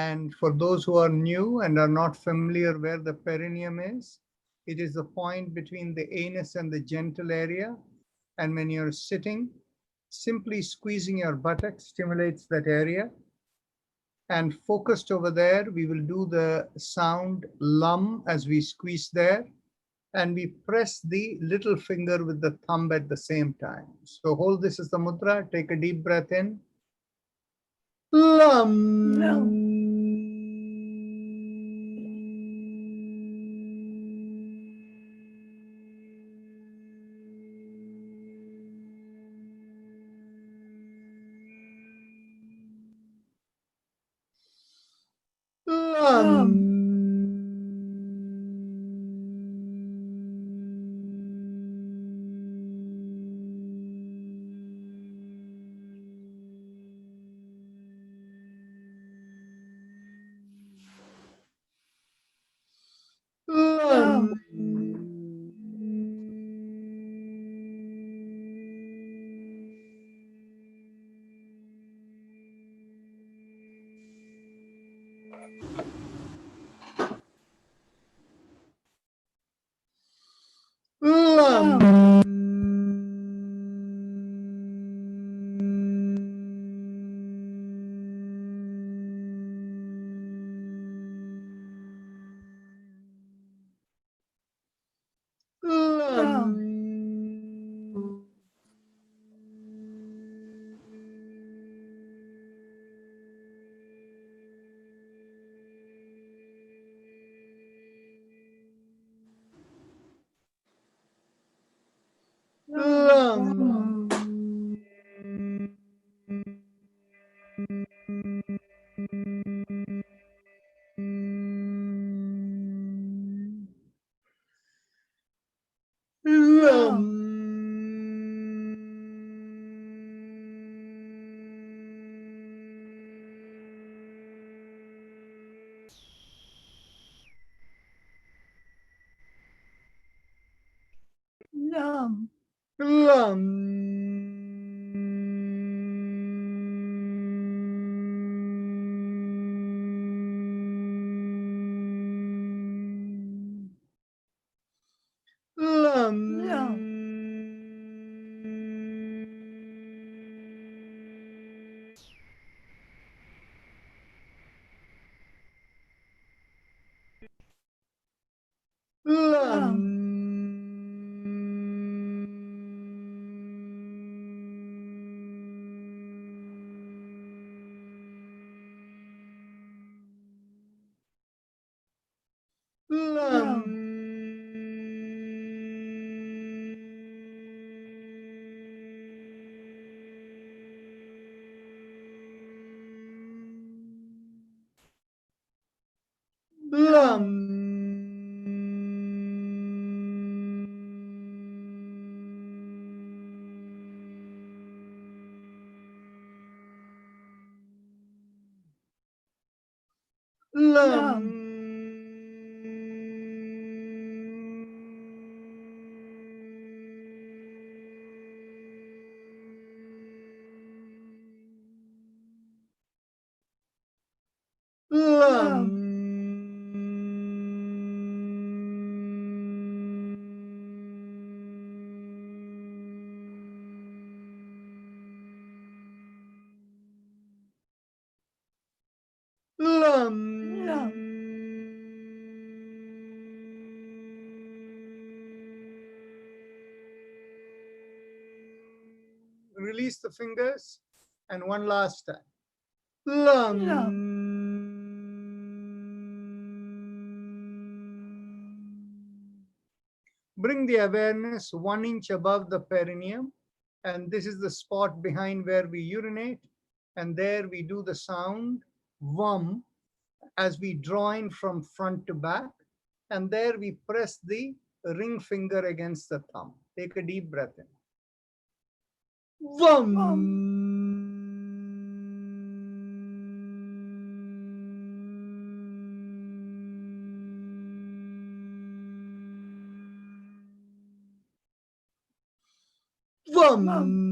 And for those who are new and are not familiar where the perineum is, it is the point between the anus and the genital area. And when you're sitting, simply squeezing your buttock stimulates that area. And focused over there, we will do the sound lum as we squeeze there. And we press the little finger with the thumb at the same time. So hold this as the mudra, take a deep breath in. Lum. Lum. Lum. Release the fingers, and one last time. Lum. Bring the awareness 1 inch above the perineum, and this is the spot behind where we urinate, and there we do the sound vum as we draw in from front to back, and there we press the ring finger against the thumb. Take a deep breath in. Vum. Vum.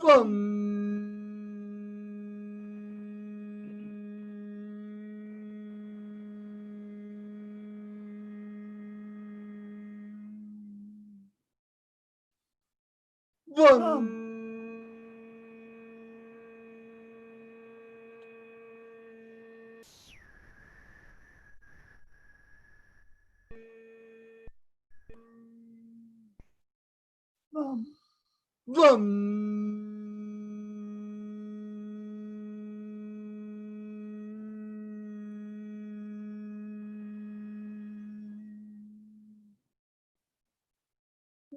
Vam. Vam. Vam.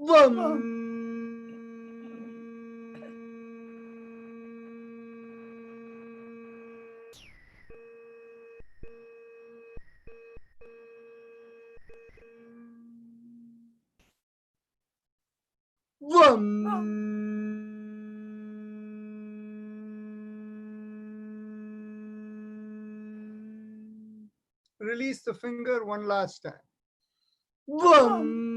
Vam. Vam. Release the finger one last time. Vam.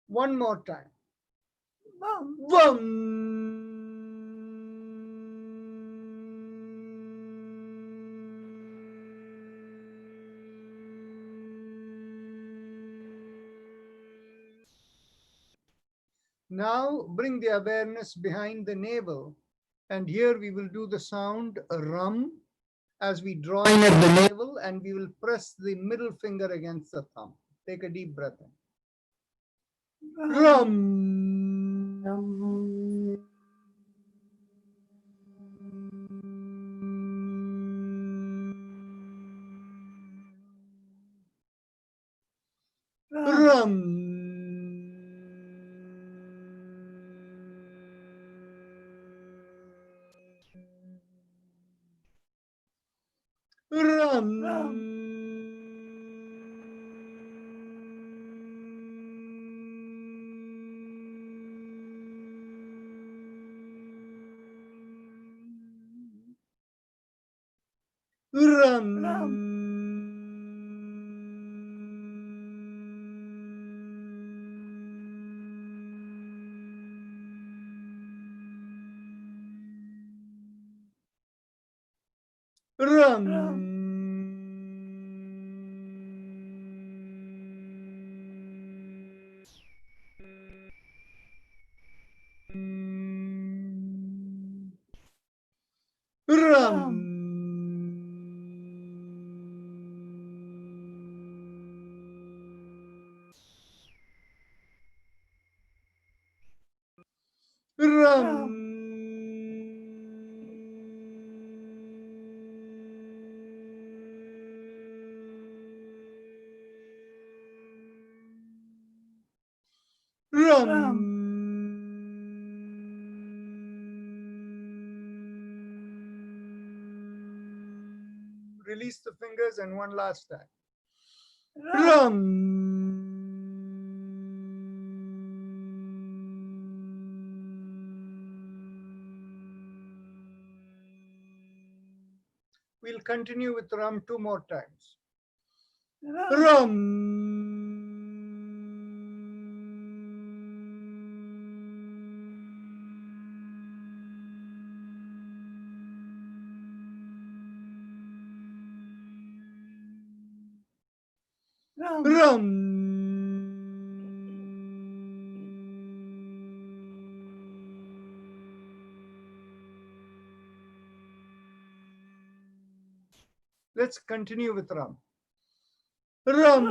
One more time. Vam. Now bring the awareness behind the navel, and here we will do the sound rum as we draw in at the navel, and we will press the middle finger against the thumb. Take a deep breath in. Rum. Rum. Rum. Rum. Rum. Rum. Rum. Rum. Release the fingers and one last time. Rum. We'll continue with rum two more times. Rum. Rum. Let's continue with rum. Rum.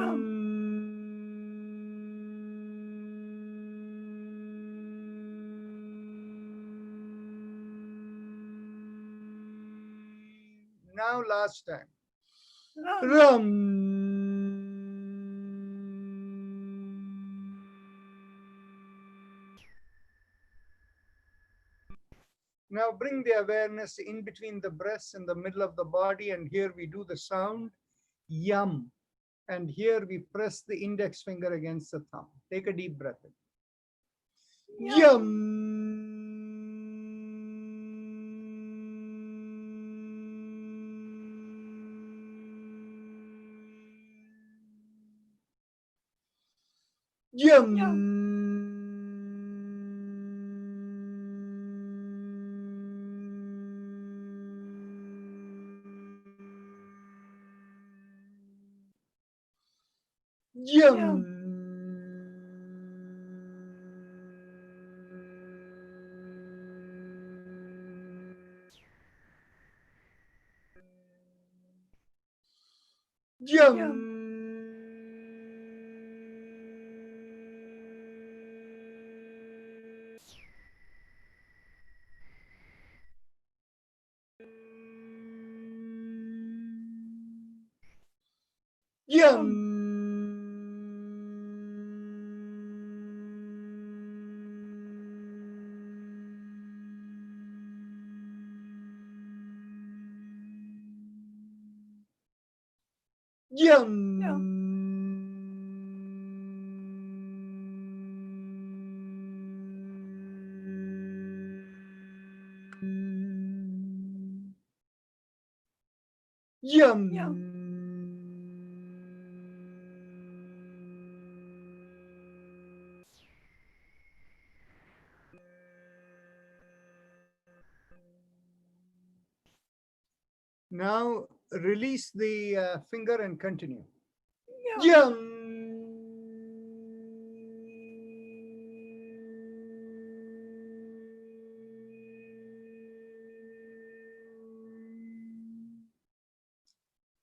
Now last time. Rum. Now bring the awareness in between the breasts and the middle of the body, and here we do the sound yum, and here we press the index finger against the thumb. Take a deep breath in. Yum. Yum. Yum. Yum. Yum. Yum. Yum. Now release the finger and continue. Yum.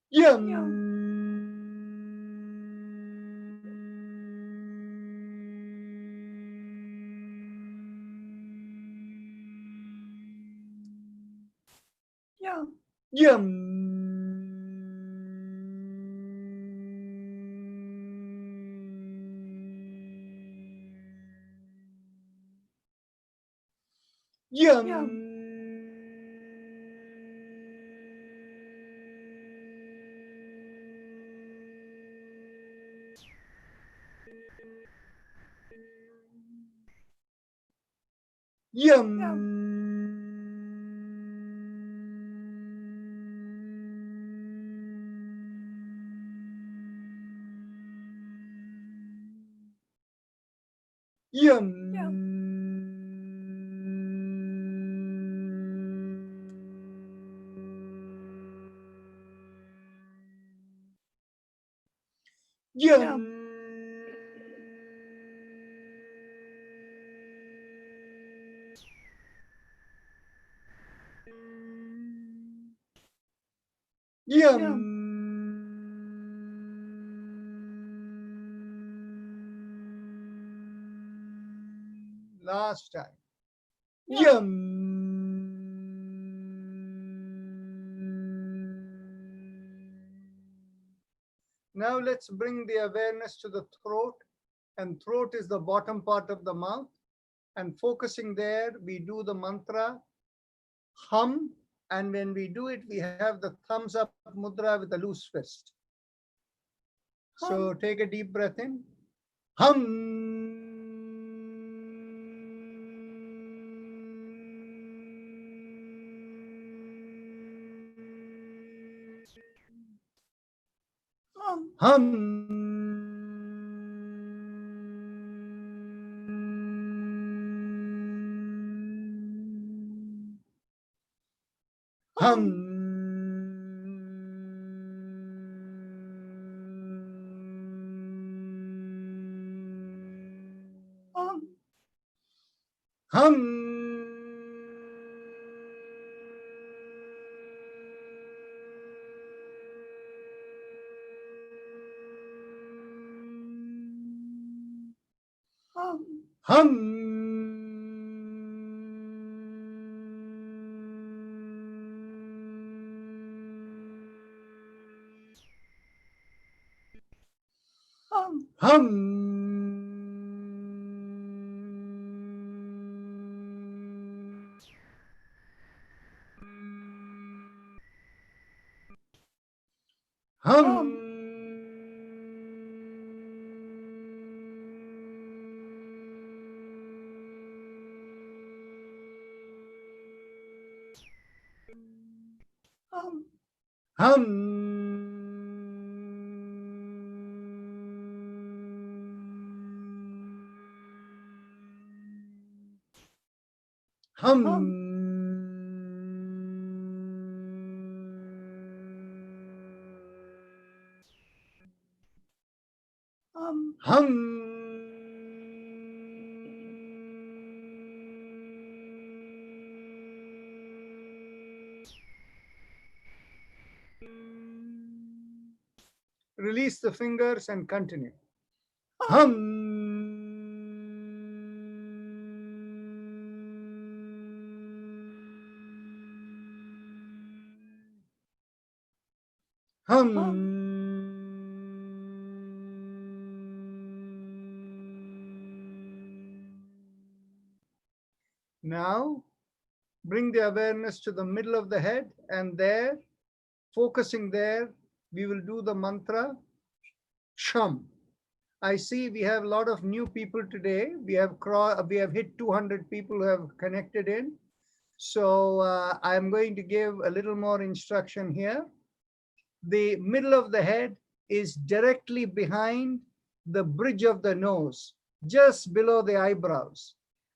Yum. Yum. Yum. Yum. Yum. Yum. Yum. Last time. Yum. Now let's bring the awareness to the throat, and throat is the bottom part of the mouth. And focusing there, we do the mantra hum, and when we do it, we have the thumbs up mudra with a loose fist. So take a deep breath in. Hum. Hum. Hum. Hum. Hum. Hum. Hum. Hum. Hum. Hum. Release the fingers and continue. Hum. Hum. Now, bring the awareness to the middle of the head, and there, focusing there, we will do the mantra Sham. I see we have a lot of new people today. We have hit 200 people who have connected in. So I'm going to give a little more instruction here. The middle of the head is directly behind the bridge of the nose, just below the eyebrows.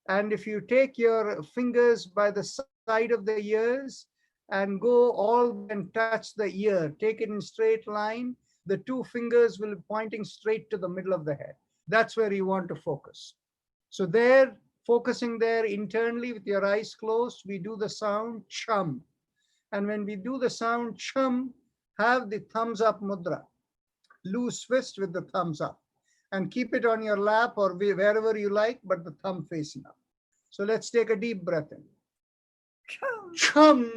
And if you take your fingers by the side of the ears and go all and touch the ear, take it in straight line, the two fingers will be pointing straight to the middle of the head. That's where you want to focus. So there, focusing there internally with your eyes closed, we do the sound chum. And when we do the sound chum, have the thumbs up mudra. Loose fist with the thumbs up. And keep it on your lap or wherever you like, but the thumb facing up. So let's take a deep breath in. Chum. Chum.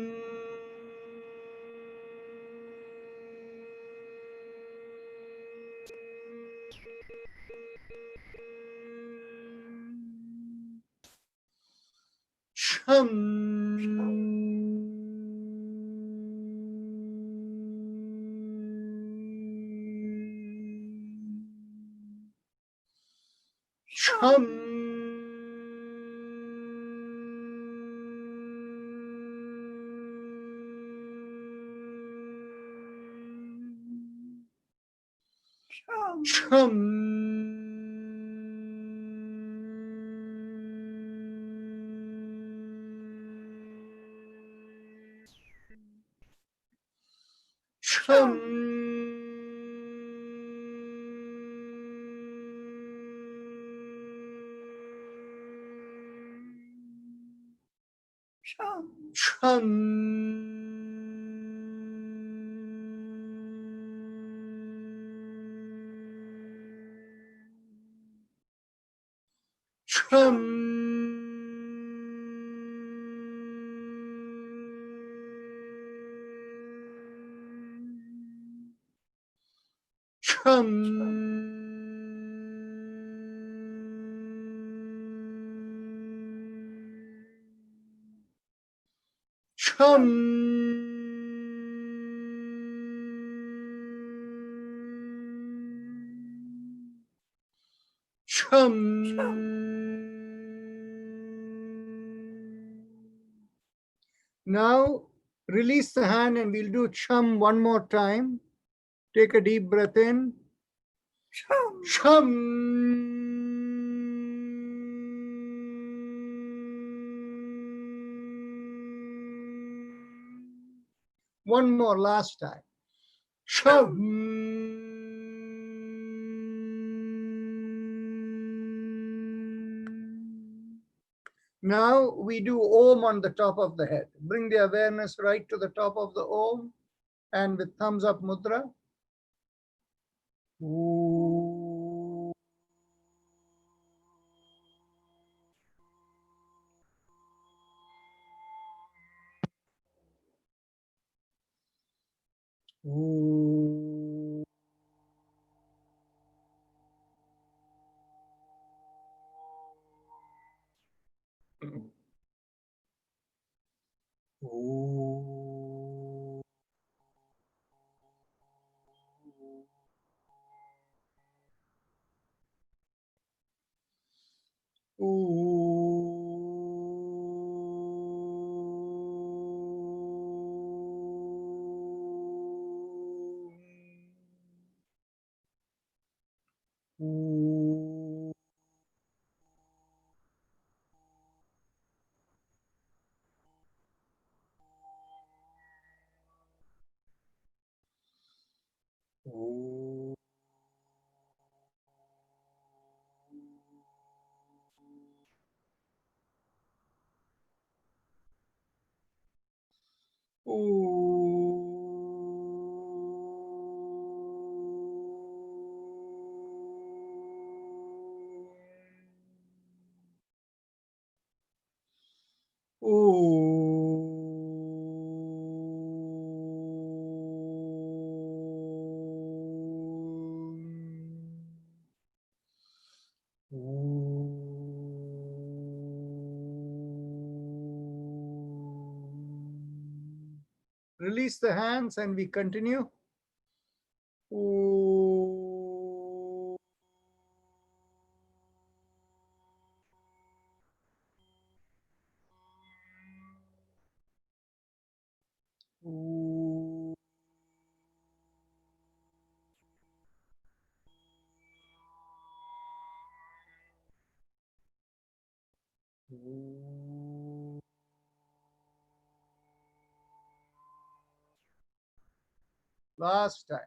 Chum. Chum. Chum. Chum. Chum. Chum. Chum. Chum. Chum. Now release the hand and we'll do chum one more time. Take a deep breath in. Chum. Chum. One more last time. Chum. Now we do Om on the top of the head. Bring the awareness right to the top of the Om and with thumbs up mudra. Ooh. Ooh. Ooh. Ooh. Release the hands and we continue. Last time.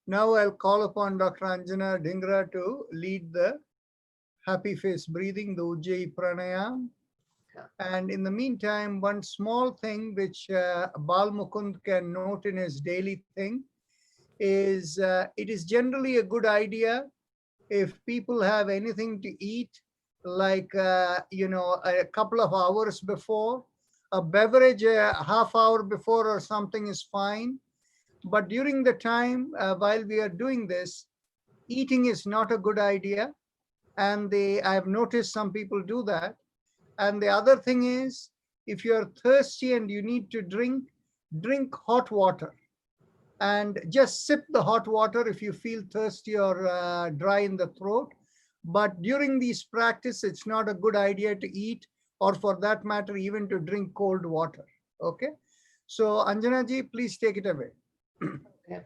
Now I'll call upon Dr. Anjana Dhingra to lead the happy face breathing, the Ujjayi Pranayam. And in the meantime, one small thing which Bal Mukund can note in his daily thing is it is generally a good idea if people have anything to eat, like, a couple of hours before, a beverage a half hour before or something is fine. But during the time while we are doing this, eating is not a good idea. And I've noticed some people do that. And the other thing is, if you're thirsty and you need to drink hot water and just sip the hot water if you feel thirsty or dry in the throat. But during these practice, it's not a good idea to eat, or for that matter, even to drink cold water. Okay. So Anjana ji, please take it away. Okay.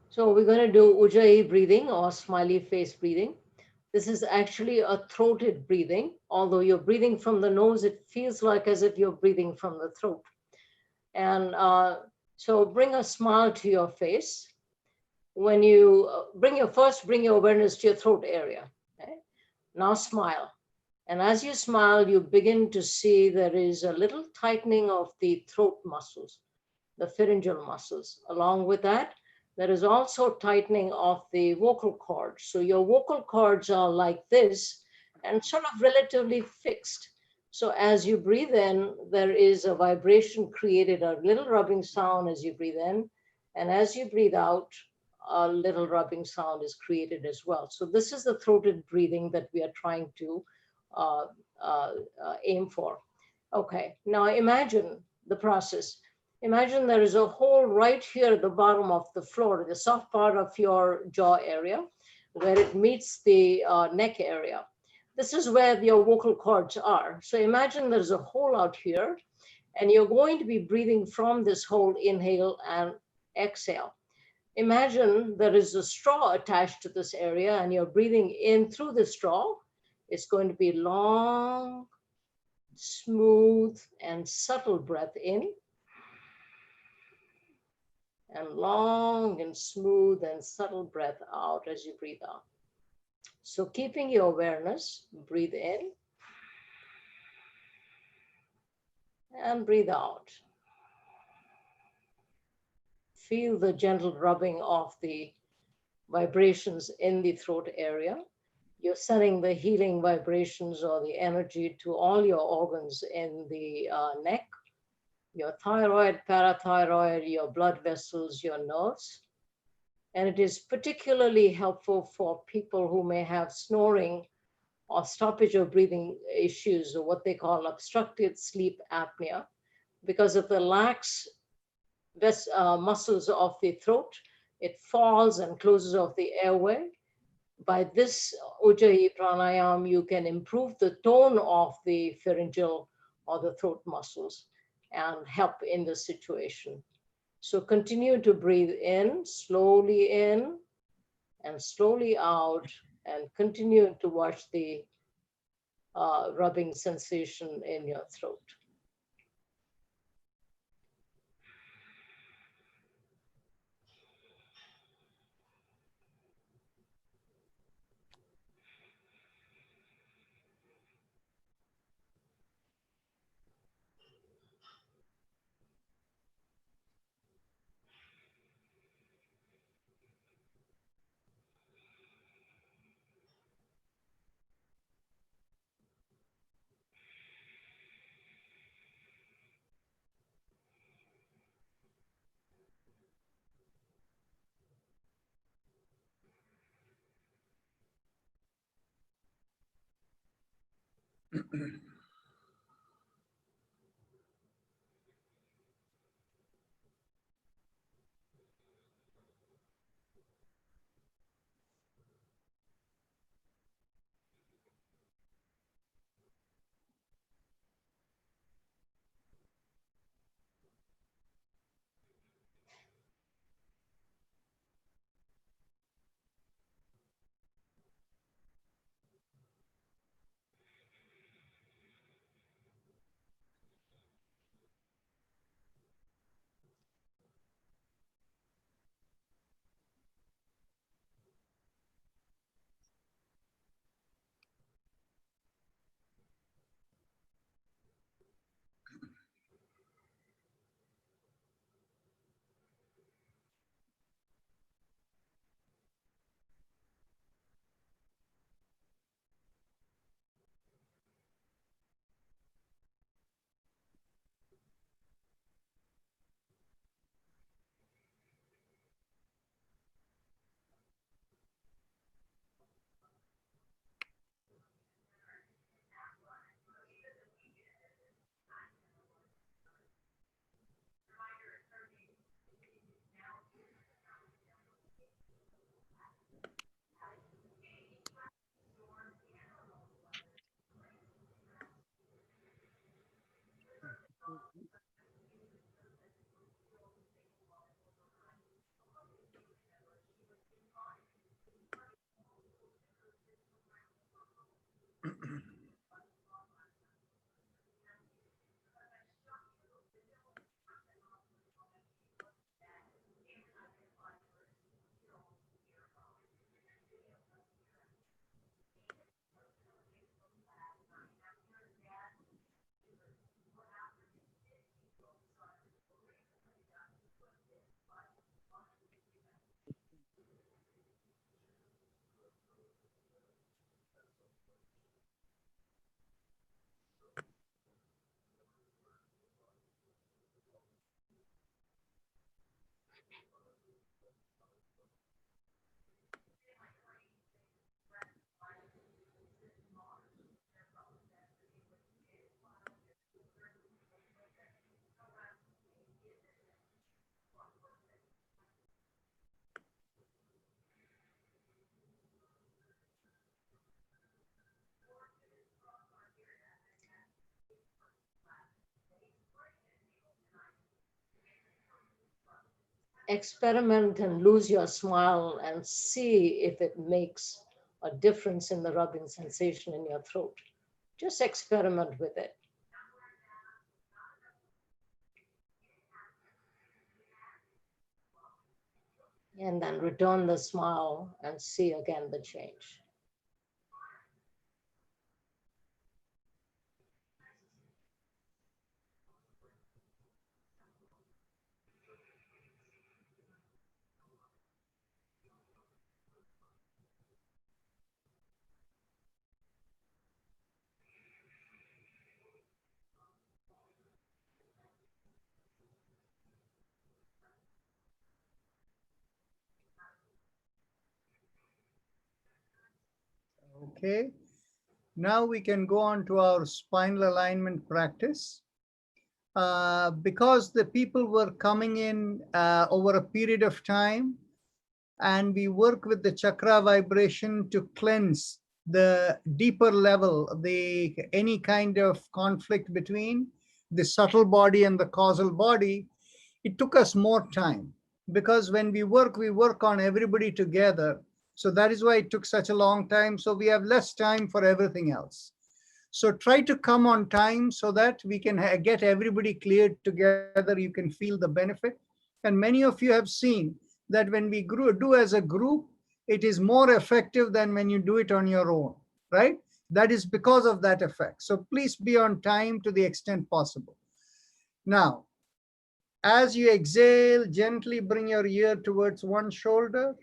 So we're going to do Ujjayi breathing or smiley face breathing. This is actually a throated breathing. Although you're breathing from the nose, it feels like as if you're breathing from the throat. And so bring a smile to your face. When you bring your awareness to your throat area. Okay? Now smile. And as you smile, you begin to see there is a little tightening of the throat muscles, the pharyngeal muscles. Along with that, there is also tightening of the vocal cords. So your vocal cords are like this and sort of relatively fixed. So as you breathe in, there is a vibration created, a little rubbing sound as you breathe in. And as you breathe out, a little rubbing sound is created as well. So this is the throated breathing that we are trying to uh, aim for. Okay, now imagine the process. Imagine there is a hole right here at the bottom of the floor, the soft part of your jaw area, where it meets the neck area. This is where your vocal cords are. So imagine there's a hole out here, and you're going to be breathing from this hole, inhale and exhale. Imagine there is a straw attached to this area, and you're breathing in through the straw. It's going to be long, smooth, and subtle breath in, and long and smooth and subtle breath out as you breathe out. So keeping your awareness, breathe in and breathe out. Feel the gentle rubbing of the vibrations in the throat area. You're sending the healing vibrations or the energy to all your organs in the neck, your thyroid, parathyroid, your blood vessels, your nerves. And it is particularly helpful for people who may have snoring or stoppage of breathing issues, or what they call obstructed sleep apnea, because of the lax muscles of the throat. It falls and closes off the airway. By this Ujjayi pranayam, you can improve the tone of the pharyngeal or the throat muscles and help in the situation. So continue to breathe in and slowly out, and continue to watch the rubbing sensation in your throat. Experiment and lose your smile and see if it makes a difference in the rubbing sensation in your throat. Just experiment with it. And then return the smile and see again the change. Okay. Now we can go on to our spinal alignment practice. Because the people were coming in over a period of time, and we work with the chakra vibration to cleanse the deeper level, the any kind of conflict between the subtle body and the causal body. It took us more time because when we work on everybody together. So that is why it took such a long time. So we have less time for everything else. So try to come on time so that we can get everybody cleared together. You can feel the benefit. And many of you have seen that when we do as a group, it is more effective than when you do it on your own, right? That is because of that effect. So please be on time to the extent possible. Now, as you exhale, gently bring your ear towards one shoulder.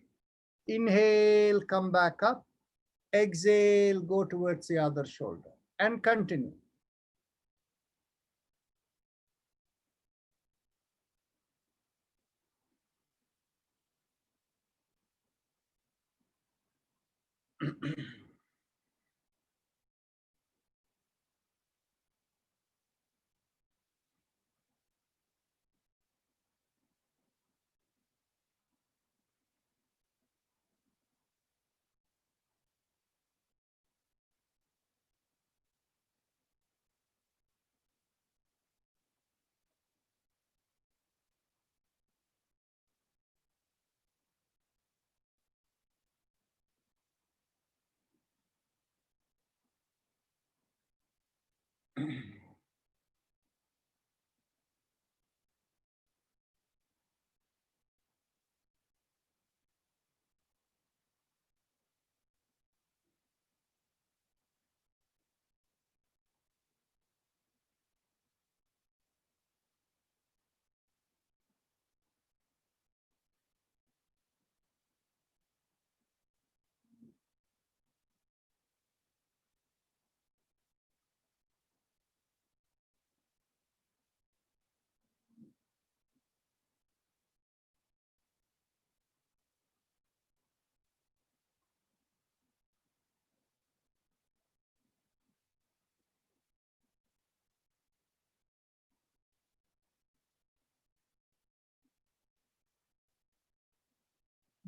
Inhale, come back up. Exhale, go towards the other shoulder and continue.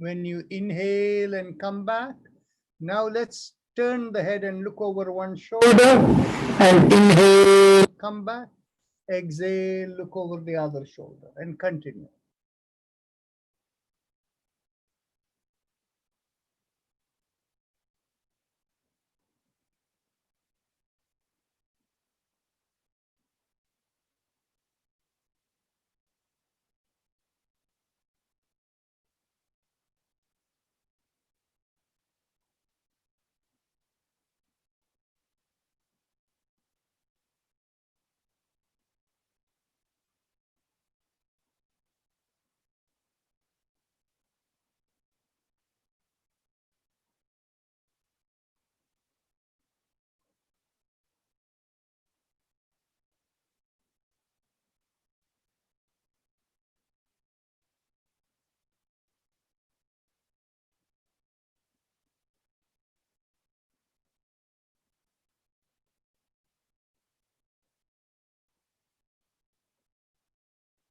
When you inhale and come back, now let's turn the head and look over one shoulder and inhale, come back, exhale, look over the other shoulder and continue.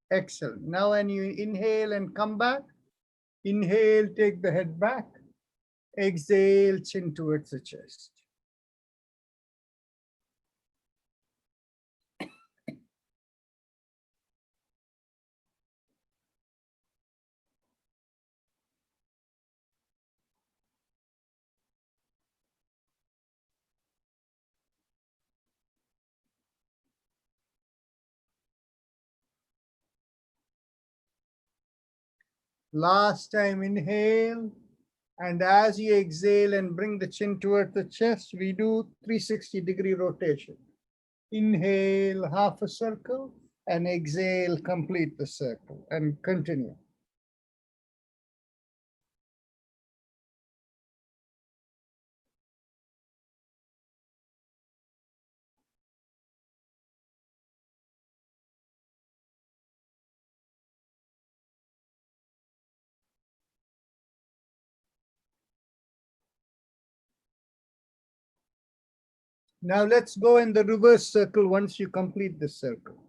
Excellent. Now when you inhale and come back, inhale, take the head back, exhale, chin towards the chest. Last time, inhale. And as you exhale and bring the chin towards the chest, we do 360-degree rotation. Inhale, half a circle, and exhale, complete the circle, and continue. Now let's go in the reverse circle once you complete the circle.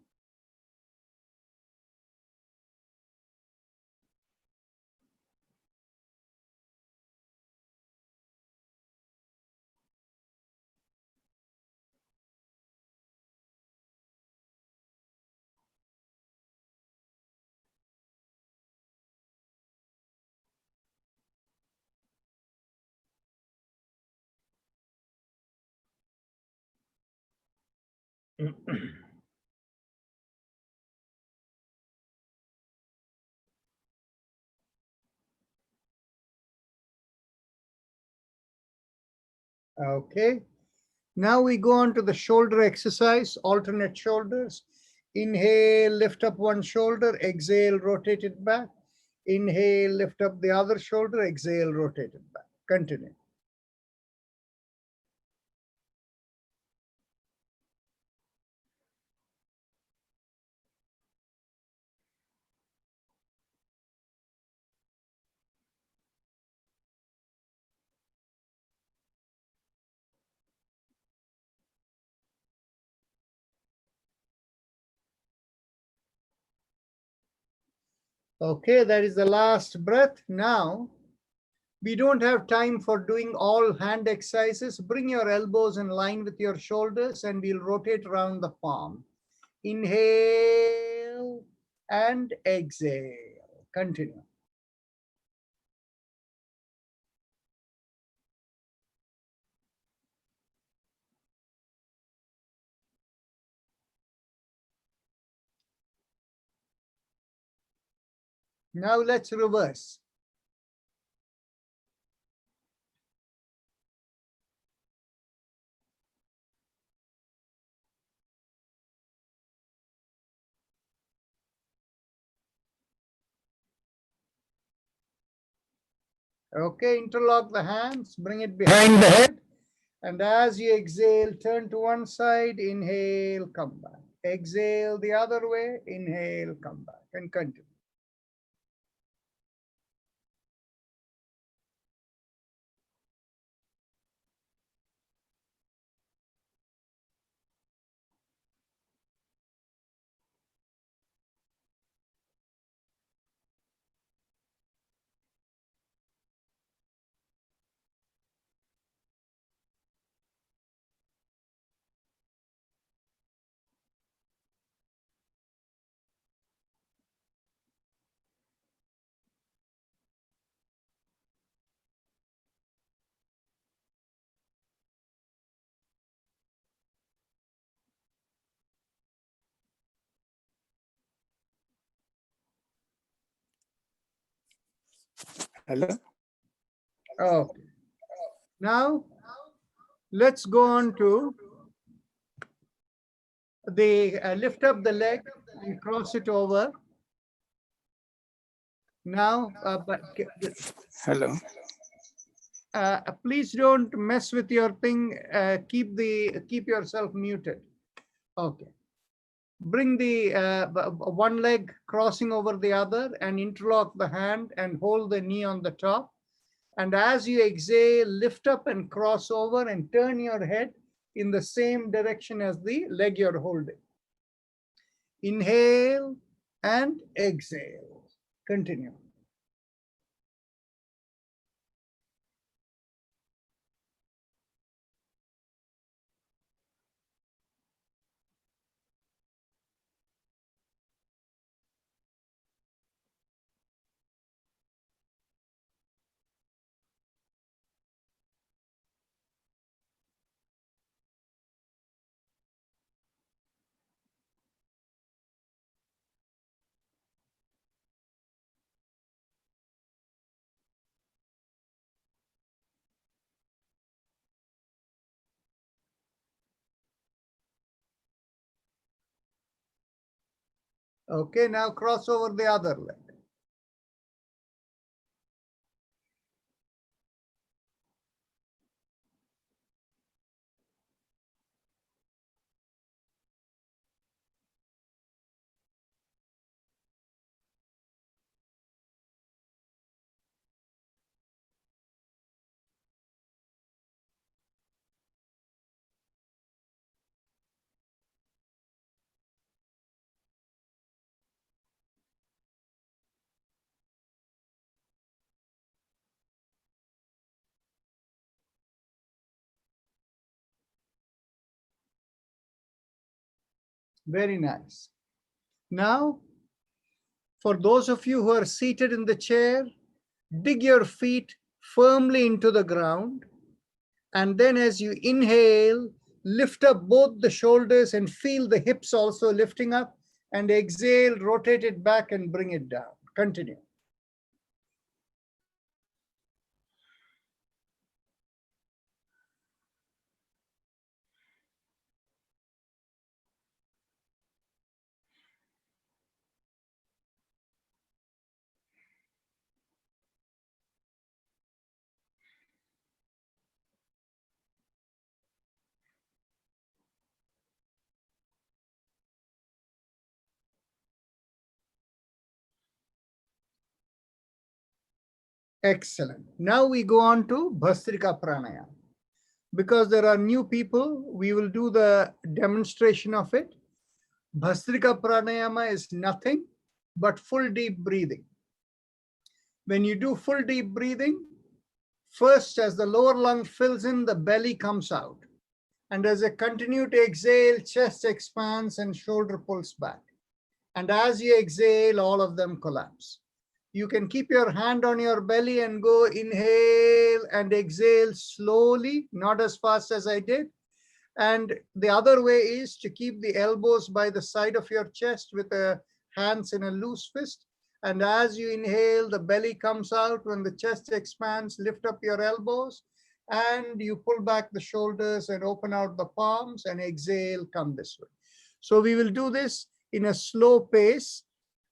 Okay. Now we go on to the shoulder exercise, alternate shoulders. Inhale, lift up one shoulder, exhale, rotate it back. Inhale, lift up the other shoulder, exhale, rotate it back. Continue. Okay, that is the last breath. Now, we don't have time for doing all hand exercises. Bring your elbows in line with your shoulders and we'll rotate around the palm. Inhale and exhale. Continue. Now let's reverse. Okay, interlock the hands, bring it behind the head. And as you exhale, turn to one side, inhale, come back. Exhale the other way, inhale, come back, and continue. Hello. Okay. Now, let's go on to the lift up the leg and cross it over. Now, Hello. please don't mess with your thing. Keep yourself muted. Okay. Bring the one leg crossing over the other and interlock the hand and hold the knee on the top. And as you exhale, lift up and cross over and turn your head in the same direction as the leg you're holding. Inhale and exhale. Continue. Okay, now cross over the other leg. Very nice. Now, for those of you who are seated in the chair, dig your feet firmly into the ground. And then as you inhale, lift up both the shoulders and feel the hips also lifting up. And exhale, rotate it back and bring it down. Continue. Excellent. Now we go on to Bhastrika Pranayama. Because there are new people, we will do the demonstration of it. Bhastrika Pranayama is nothing but full deep breathing. When you do full deep breathing, first as the lower lung fills in, the belly comes out. And as I continue to exhale, chest expands and shoulder pulls back. And as you exhale, all of them collapse. You can keep your hand on your belly and go inhale and exhale slowly, not as fast as I did. And the other way is to keep the elbows by the side of your chest with the hands in a loose fist. And as you inhale, the belly comes out. When the chest expands, lift up your elbows and you pull back the shoulders and open out the palms and exhale, come this way. So we will do this in a slow pace.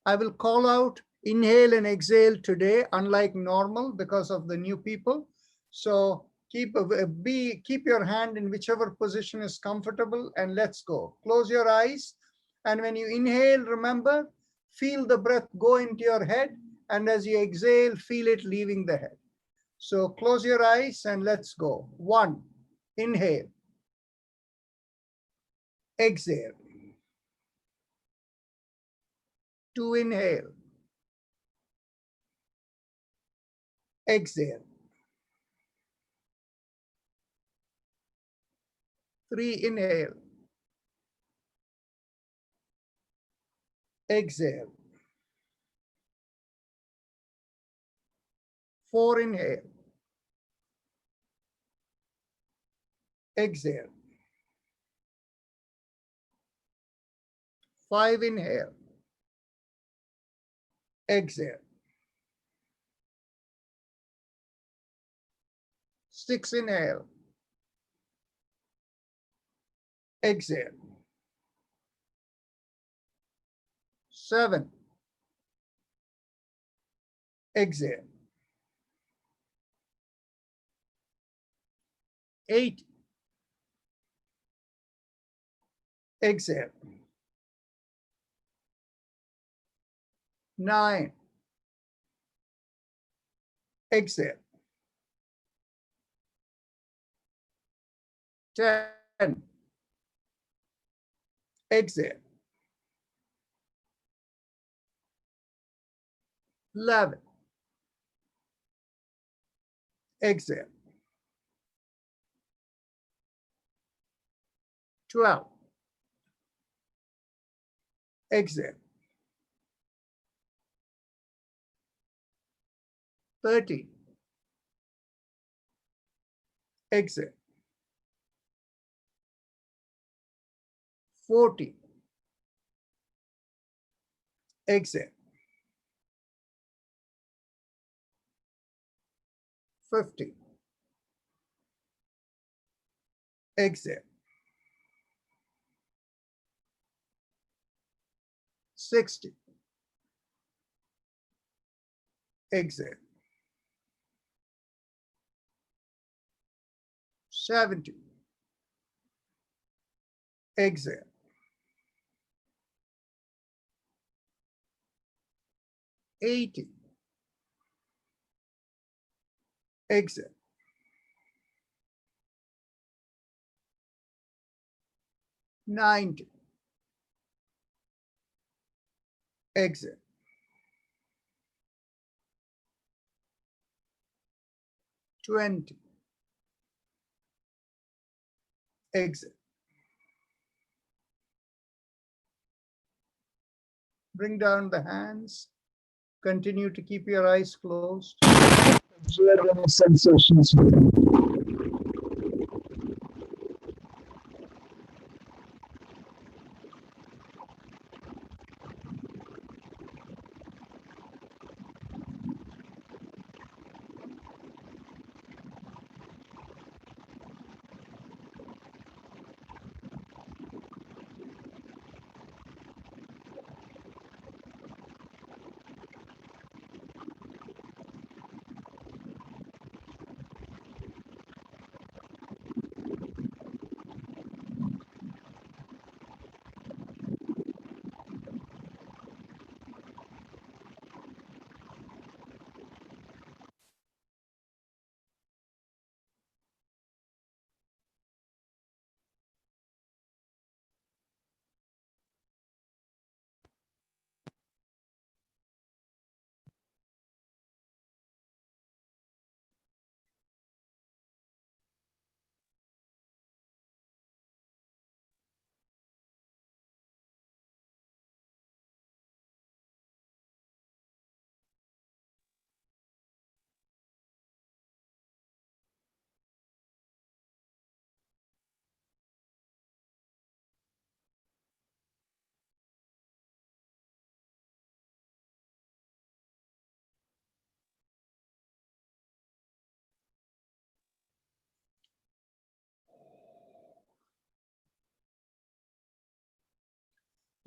I will call out inhale and exhale today, unlike normal because of the new people. So keep your hand in whichever position is comfortable and let's go. Close your eyes. And when you inhale, remember, feel the breath go into your head. And as you exhale, feel it leaving the head. So close your eyes and let's go. 1, inhale. Exhale. 2, inhale. Exhale. 3, inhale. Exhale. 4, inhale. Exhale. 5, inhale. Exhale. 6, inhale. Exhale. 7. Exhale. 8. Exhale. 9. Exhale. 10. Exhale. 11. Exhale. 12. Exhale. 13. Exhale. 14. Exhale. 15. Exhale. 60. Exhale. 70. Exhale. 80. Exhale. 90. Exhale. 20. Exhale. Bring down the hands. Continue to keep your eyes closed. Observe any sensations.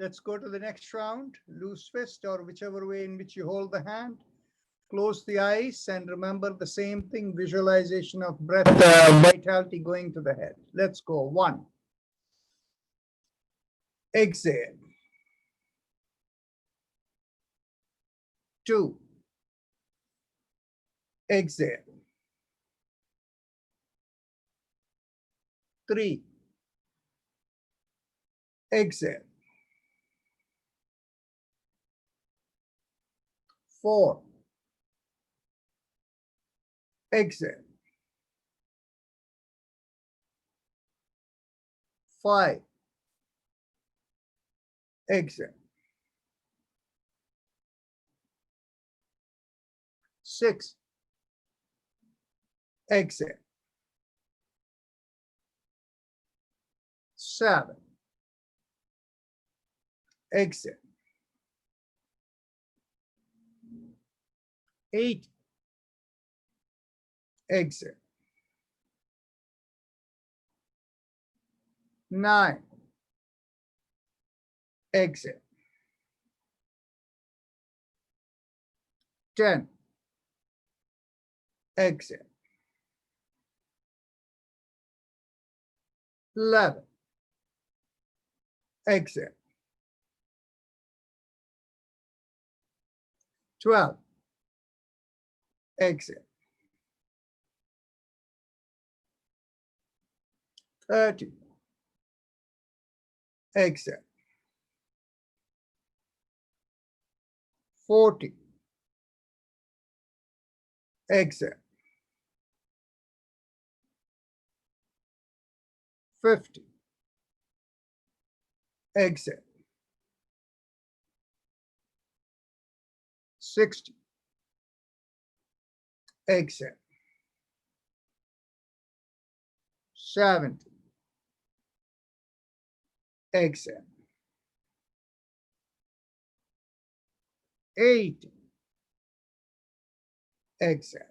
Let's go to the next round. Loose fist or whichever way in which you hold the hand. Close the eyes and remember the same thing, visualization of breath, vitality going to the head. Let's go. 1. Exhale. 2. Exhale. 3. Exhale. 4. Exhale. 5. Exhale. 6. Exhale. 7. Exhale. 8. Exhale. 9. Exit. 10. Exit. 11. Exit. 12. Exit. 30. Exit. 40. Exit. 50. Exit. 60. Exit. 70. Exit. 80. Exit.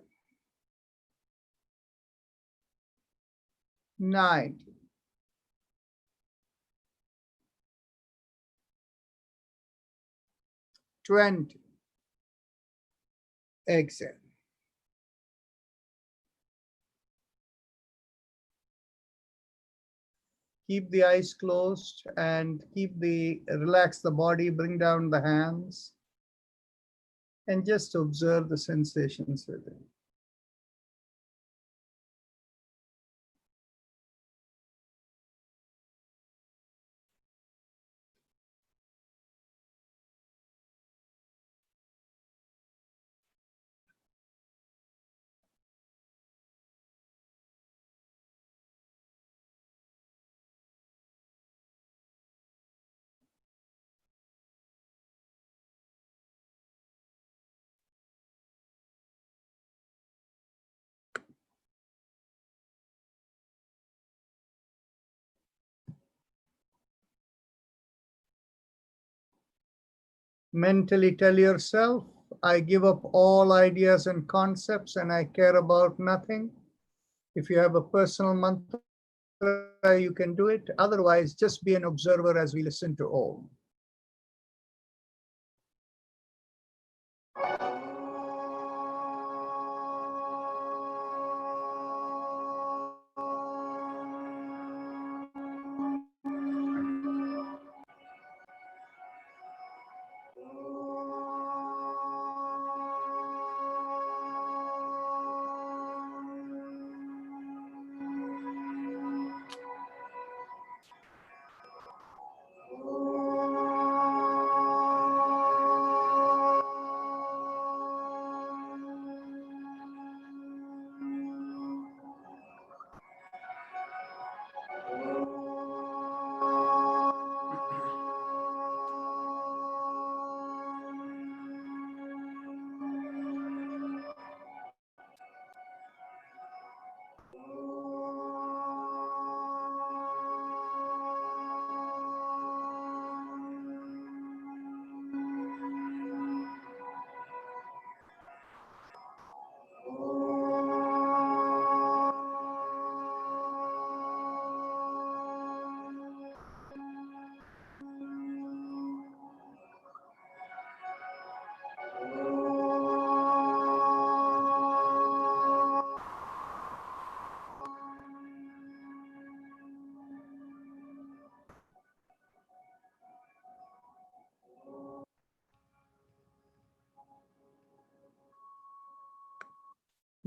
90. $20. Exit. Keep the eyes closed and relax the body, bring down the hands, and just observe the sensations within. Mentally tell yourself, I give up all ideas and concepts and I care about nothing. If you have a personal mantra, you can do it. Otherwise, just be an observer as we listen to Om.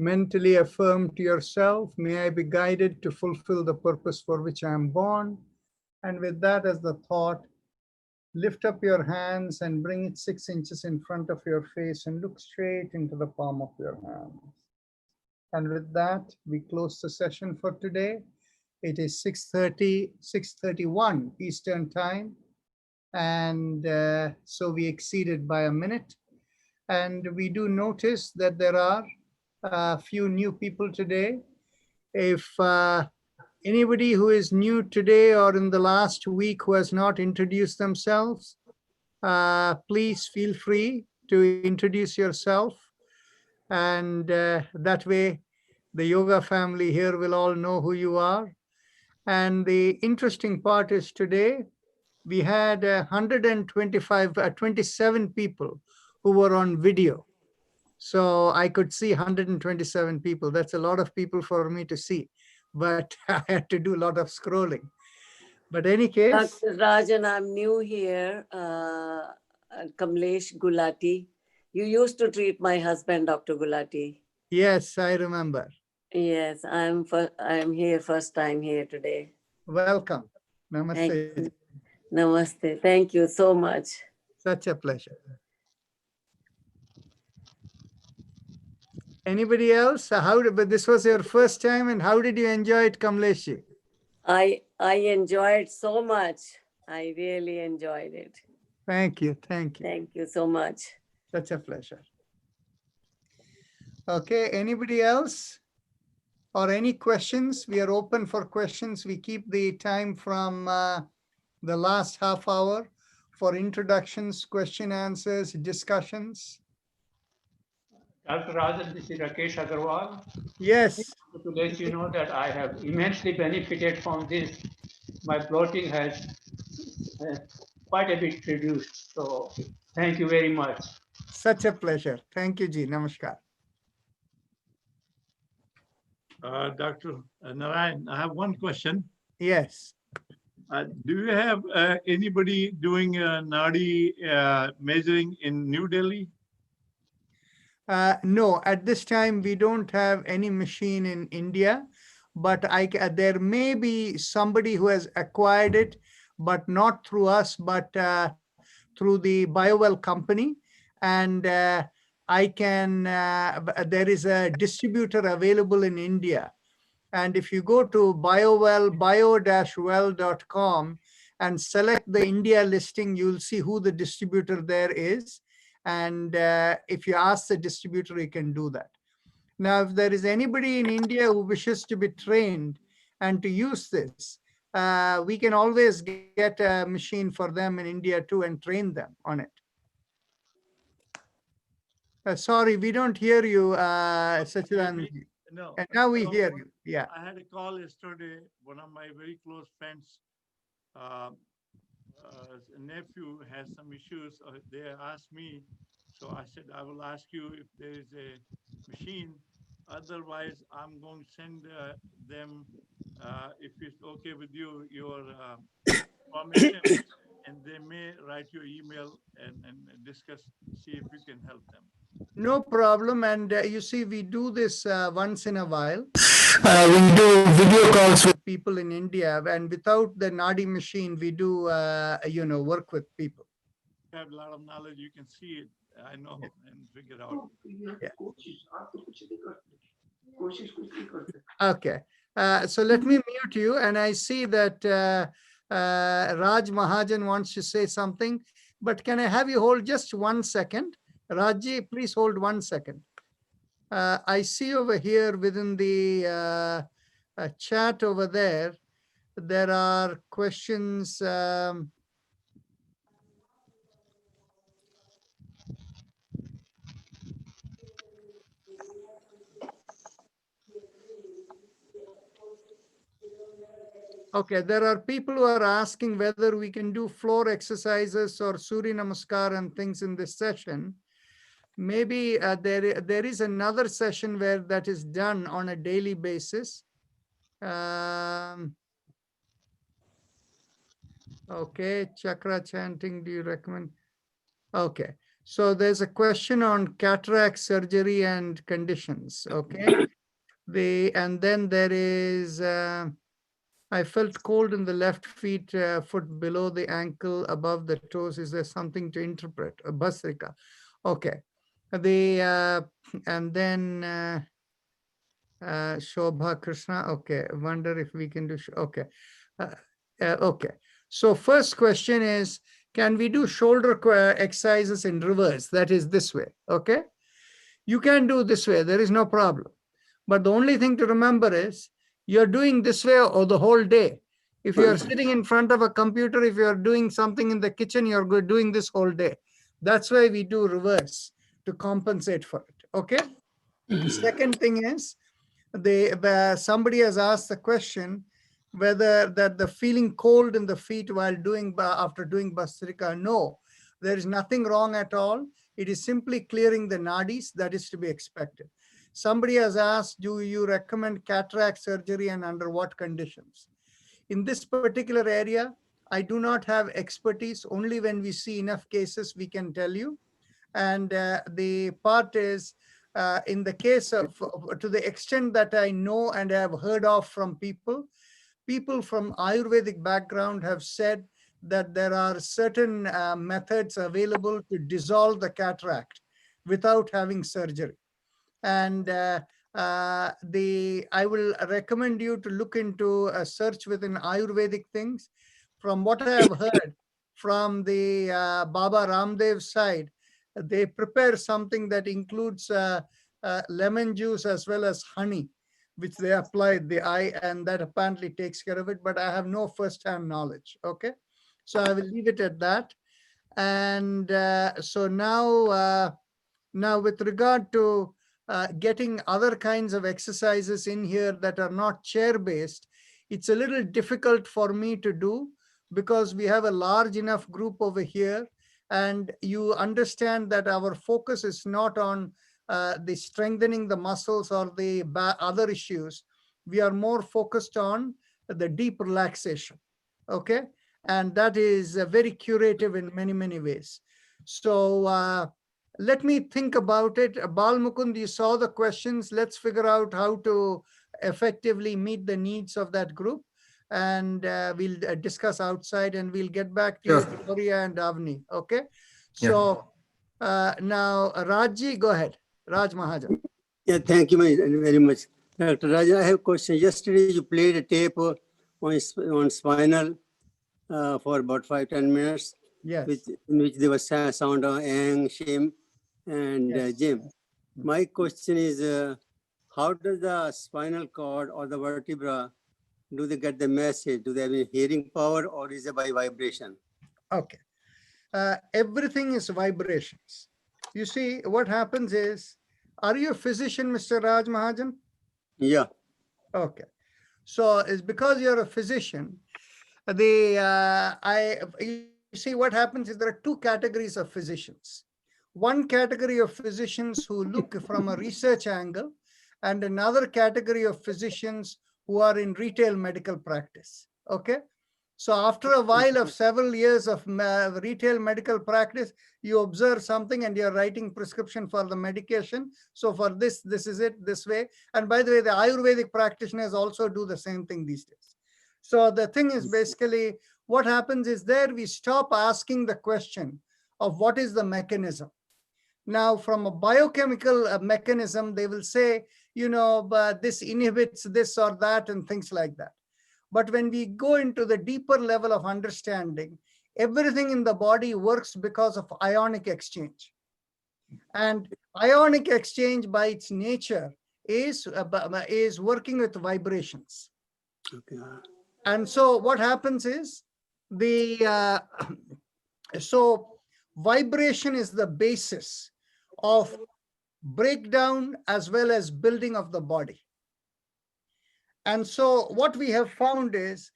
Mentally affirm to yourself, may I be guided to fulfill the purpose for which I am born. And with that as the thought, lift up your hands and bring it 6 inches in front of your face and look straight into the palm of your hands. And with that, we close the session for today. It is 6:31 Eastern Time. And so we exceeded by a minute. And we do notice that there are a few new people today. If anybody who is new today or in the last week who has not introduced themselves, please feel free to introduce yourself. And that way, the yoga family here will all know who you are. And the interesting part is today, we had 27 people who were on video. So I could see 127 people. That's a lot of people for me to see, but I had to do a lot of scrolling. But any case, Dr. Rajan, I'm new here. Kamlesh Gulati. You used to treat my husband, Dr. Gulati. yes, I remember. Yes, I'm here first time here today. Welcome. Thank Namaste. you. Namaste. Thank you so much. Such a pleasure. Anybody else? But this was your first time, and how did you enjoy it, Kamleshi? I enjoyed so much. I really enjoyed it. Thank you. Thank you. Thank you so much. Such a pleasure. Okay, anybody else? Or any questions? We are open for questions. We keep the time from the last half hour for introductions, question answers, discussions. Dr. Rajan, this is Rakesh Agarwal. Yes. To let you know that I have immensely benefited from this. My bloating has quite a bit reduced. So thank you very much. Such a pleasure. Thank you, Ji. Namaskar. Dr. Narayan, I have one question. Yes. Do you have anybody doing Nadi measuring in New Delhi? No, at this time, we don't have any machine in India, but there may be somebody who has acquired it, but not through us, but through the BioWell company. And there is a distributor available in India. And if you go to bio-well.com and select the India listing, you'll see who the distributor there is. And if you ask the distributor, you can do that. Now, if there is anybody in India who wishes to be trained and to use this, we can always get a machine for them in India too and train them on it. Sorry, we don't hear you, Sachidanand. No. And now we hear you. Yeah. I had a call yesterday. One of my very close friends, nephew has some issues. They asked me, so I said, I will ask you if there is a machine. Otherwise, I'm going to send them, if it's okay with you, your information, and they may write you email and discuss, see if you can help them. No problem. And you see, we do this once in a while. We do video calls with people in India, and without the Nadi machine, we do, work with people. You have a lot of knowledge. You can see it. I know and figure out. Okay. So let me mute you. And I see that Raj Mahajan wants to say something, but can I have you hold just 1 second? Raji, please hold 1 second. I see over here within the chat over there, there are questions. Okay, there are people who are asking whether we can do floor exercises or Surya Namaskar and things in this session. Maybe there is another session where that is done on a daily basis. Okay, chakra chanting, do you recommend? Okay, so there's a question on cataract surgery and conditions, okay? And then there is, I felt cold in the left foot below the ankle, above the toes. Is there something to interpret? Basrika. Okay. And then Shobha Krishna. Okay. I wonder if we can do. Okay. Okay. So first question is, can we do shoulder exercises in reverse? That is this way. Okay. You can do this way. There is no problem. But the only thing to remember is, you're doing this way or the whole day. If you're sitting in front of a computer, if you're doing something in the kitchen, you're doing this whole day. That's why we do reverse to compensate for it. Okay. The second thing is, somebody has asked the question whether that the feeling cold in the feet while doing after doing Bhastrika. No, there is nothing wrong at all. It is simply clearing the nadis that is to be expected. Somebody has asked, do you recommend cataract surgery and under what conditions? In this particular area, I do not have expertise. Only when we see enough cases, we can tell you. And the part is, in the case of, to the extent that I know and have heard of from people from Ayurvedic background have said that there are certain methods available to dissolve the cataract without having surgery. And I will recommend you to look into a search within Ayurvedic things. From what I have heard from the Baba Ramdev side, they prepare something that includes lemon juice as well as honey, which they apply at the eye, and that apparently takes care of it, but I have no first-hand knowledge, okay? So I will leave it at that. And so now with regard to getting other kinds of exercises in here that are not chair-based, it's a little difficult for me to do because we have a large enough group over here, and you understand that our focus is not on the strengthening the muscles or the other issues. We are more focused on the deep relaxation, okay? And that is very curative in many, many ways. So let me think about it. Bal Mukund, you saw the questions. Let's figure out how to effectively meet the needs of that group. And we'll discuss outside, and we'll get back to you, Gloria and Avni, okay? So now, Rajji, go ahead. Raj Mahajan. Yeah, thank you very much. Dr. Raja, I have a question. Yesterday, you played a tape on spinal for about 5-10 minutes, Yes. in which there was sound of Ang, Shim, and Yes. Jim. My question is, how does the spinal cord or the vertebra, do they get the message? Do they have any hearing power, or is it by vibration? Okay. Everything is vibrations. You see, what happens is, are you a physician, Mr. Raj Mahajan? Yeah. Okay. So it's because you're a physician. You see, what happens is there are two categories of physicians. One category of physicians who look from a research angle, and another category of physicians who are in retail medical practice. Okay. So after a while of several years of retail medical practice, you observe something and you're writing prescription for the medication. So for this is it, this way. And by the way, the Ayurvedic practitioners also do the same thing these days. So the thing is basically what happens is there we stop asking the question of what is the mechanism. Now, from a biochemical mechanism, they will say, you know, but this inhibits this or that and things like that. But when we go into the deeper level of understanding, everything in the body works because of ionic exchange. And ionic exchange by its nature is working with vibrations. Okay. And so what happens is so vibration is the basis of breakdown as well as building of the body. And so what we have found is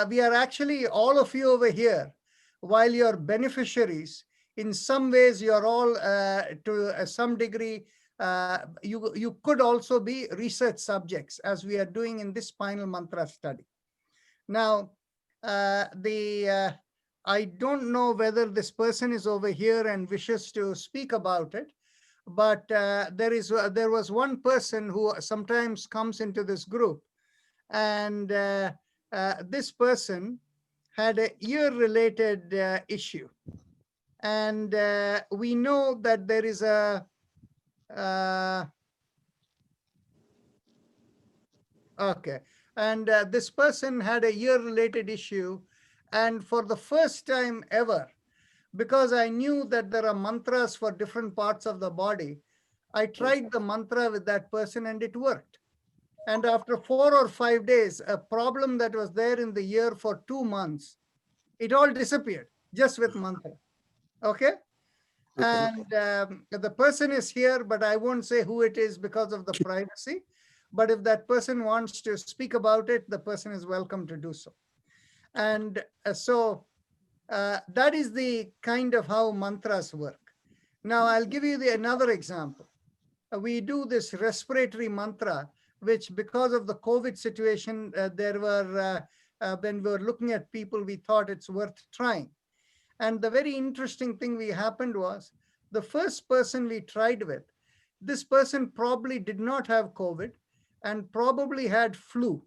we are actually, all of you over here, while you're beneficiaries, in some ways you're all to some degree, you could also be research subjects as we are doing in this spinal mantra study. Now, I don't know whether this person is over here and wishes to speak about it, but there was one person who sometimes comes into this group, and this person had an ear-related issue. And we know that there is a, okay. And this person had a ear-related issue. And for the first time ever, because I knew that there are mantras for different parts of the body, I tried the mantra with that person and it worked. And after 4 or 5 days, a problem that was there in the ear for 2 months, it all disappeared just with mantra. Okay? And the person is here, but I won't say who it is because of the privacy. But if that person wants to speak about it, the person is welcome to do so. And that is the kind of how mantras work. Now, I'll give you another example. We do this respiratory mantra, which because of the COVID situation, when we were looking at people, we thought it's worth trying. And the very interesting thing happened was the first person we tried with, this person probably did not have COVID and probably had flu.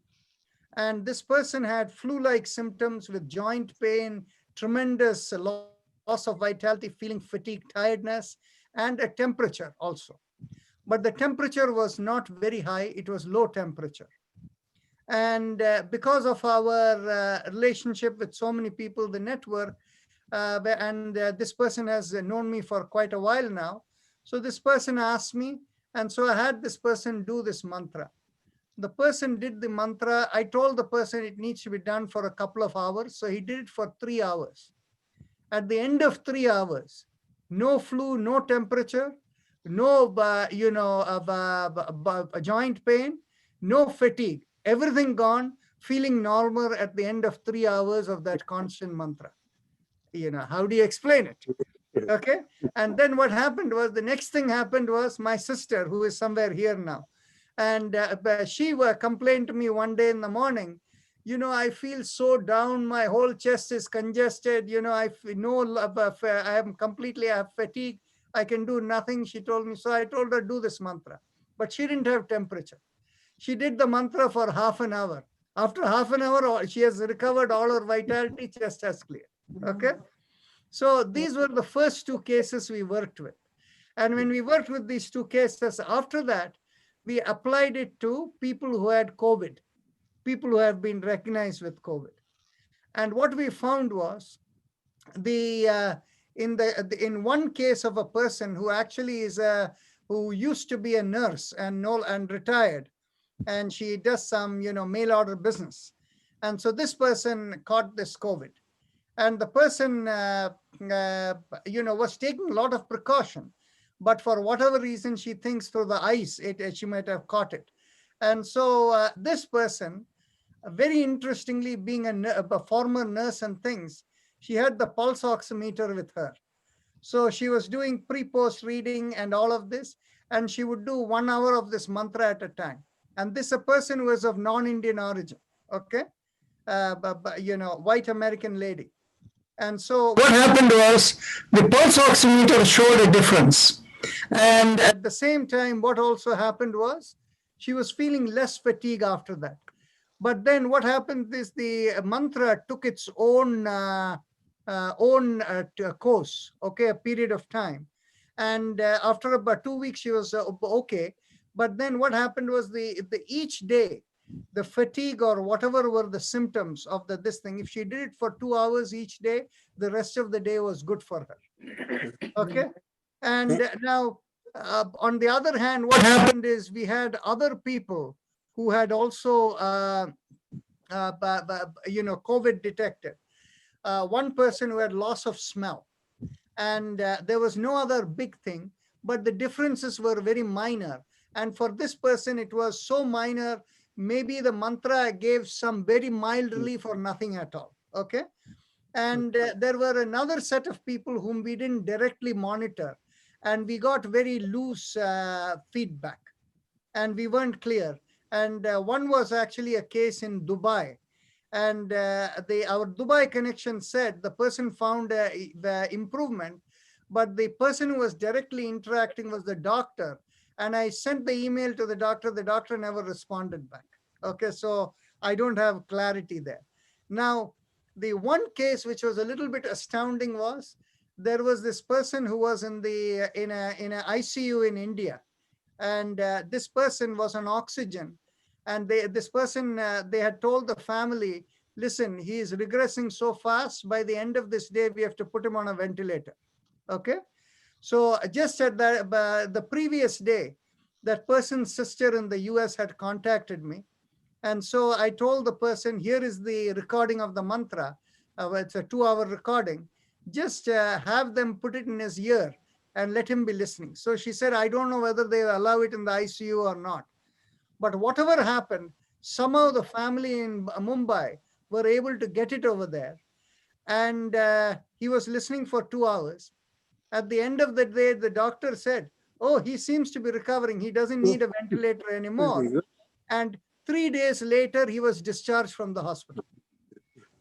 And this person had flu-like symptoms with joint pain, tremendous loss of vitality, feeling fatigue, tiredness, and a temperature also. But the temperature was not very high, it was low temperature. And because of our relationship with so many people, the network, this person has known me for quite a while now. So this person asked me, and so I had this person do this mantra. The person did the mantra. I told the person it needs to be done for a couple of hours. So he did it for 3 hours. At the end of 3 hours, no flu, no temperature, no joint pain, no fatigue, everything gone, feeling normal at the end of 3 hours of that constant mantra. How do you explain it? Okay. And then what happened was, the next thing happened was my sister, who is somewhere here now, and she complained to me one day in the morning, I feel so down, my whole chest is congested, I have fatigue, I can do nothing, she told me. So I told her, do this mantra. But she didn't have temperature. She did the mantra for half an hour. After half an hour, she has recovered all her vitality, chest has cleared. Okay. So these were the first 2 cases we worked with. And when we worked with these 2 cases, after that, we applied it to people who had COVID, people who have been recognized with COVID. And what we found was, in one case of a person who actually who used to be a nurse and retired, and she does some mail order business. And so this person caught this COVID, and the person was taking a lot of precaution, but for whatever reason, she thinks through the ice she might have caught it. And so this person, very interestingly, being a former nurse and things, she had the pulse oximeter with her. So she was doing pre-post reading and all of this, and she would do 1 hour of this mantra at a time. And this a person who was of non-Indian origin, okay? White American lady. And so what happened was, the pulse oximeter showed a difference. And at the same time, what also happened was, she was feeling less fatigue after that. But then what happened is, the mantra took its own course, okay, a period of time. And after about 2 weeks, she was okay. But then what happened was, each day, the fatigue or whatever were the symptoms of this thing, if she did it for 2 hours each day, the rest of the day was good for her. Okay. And now, on the other hand, what happened is, we had other people who had also, COVID detected. One person who had loss of smell, and there was no other big thing, but the differences were very minor. And for this person, it was so minor, maybe the mantra gave some very mild relief or nothing at all. Okay. And there were another set of people whom we didn't directly monitor, and we got very loose feedback, and we weren't clear. And one was actually a case in Dubai. And our Dubai connection said the person found the improvement, but the person who was directly interacting was the doctor. And I sent the email to the doctor never responded back. Okay, so I don't have clarity there. Now, the one case which was a little bit astounding was, there was this person who was in a ICU in India, and this person was on oxygen. And this person, they had told the family, listen, he is regressing so fast, by the end of this day, we have to put him on a ventilator. Okay. So just at the previous day, that person's sister in the US had contacted me. And so I told the person, here is the recording of the mantra. It's a 2-hour recording. Just have them put it in his ear and let him be listening. So she said, I don't know whether they allow it in the ICU or not. But whatever happened, somehow the family in Mumbai were able to get it over there. And he was listening for 2 hours. At the end of the day, the doctor said, "Oh, he seems to be recovering. He doesn't need a ventilator anymore." Very good. And 3 days later, he was discharged from the hospital.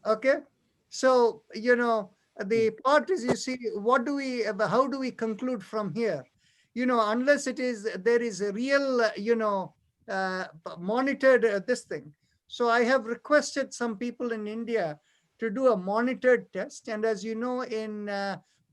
Okay. So, the part is, you see, how do we conclude from here? Unless there is a real, monitored this thing. So I have requested some people in India to do a monitored test. And as you know, in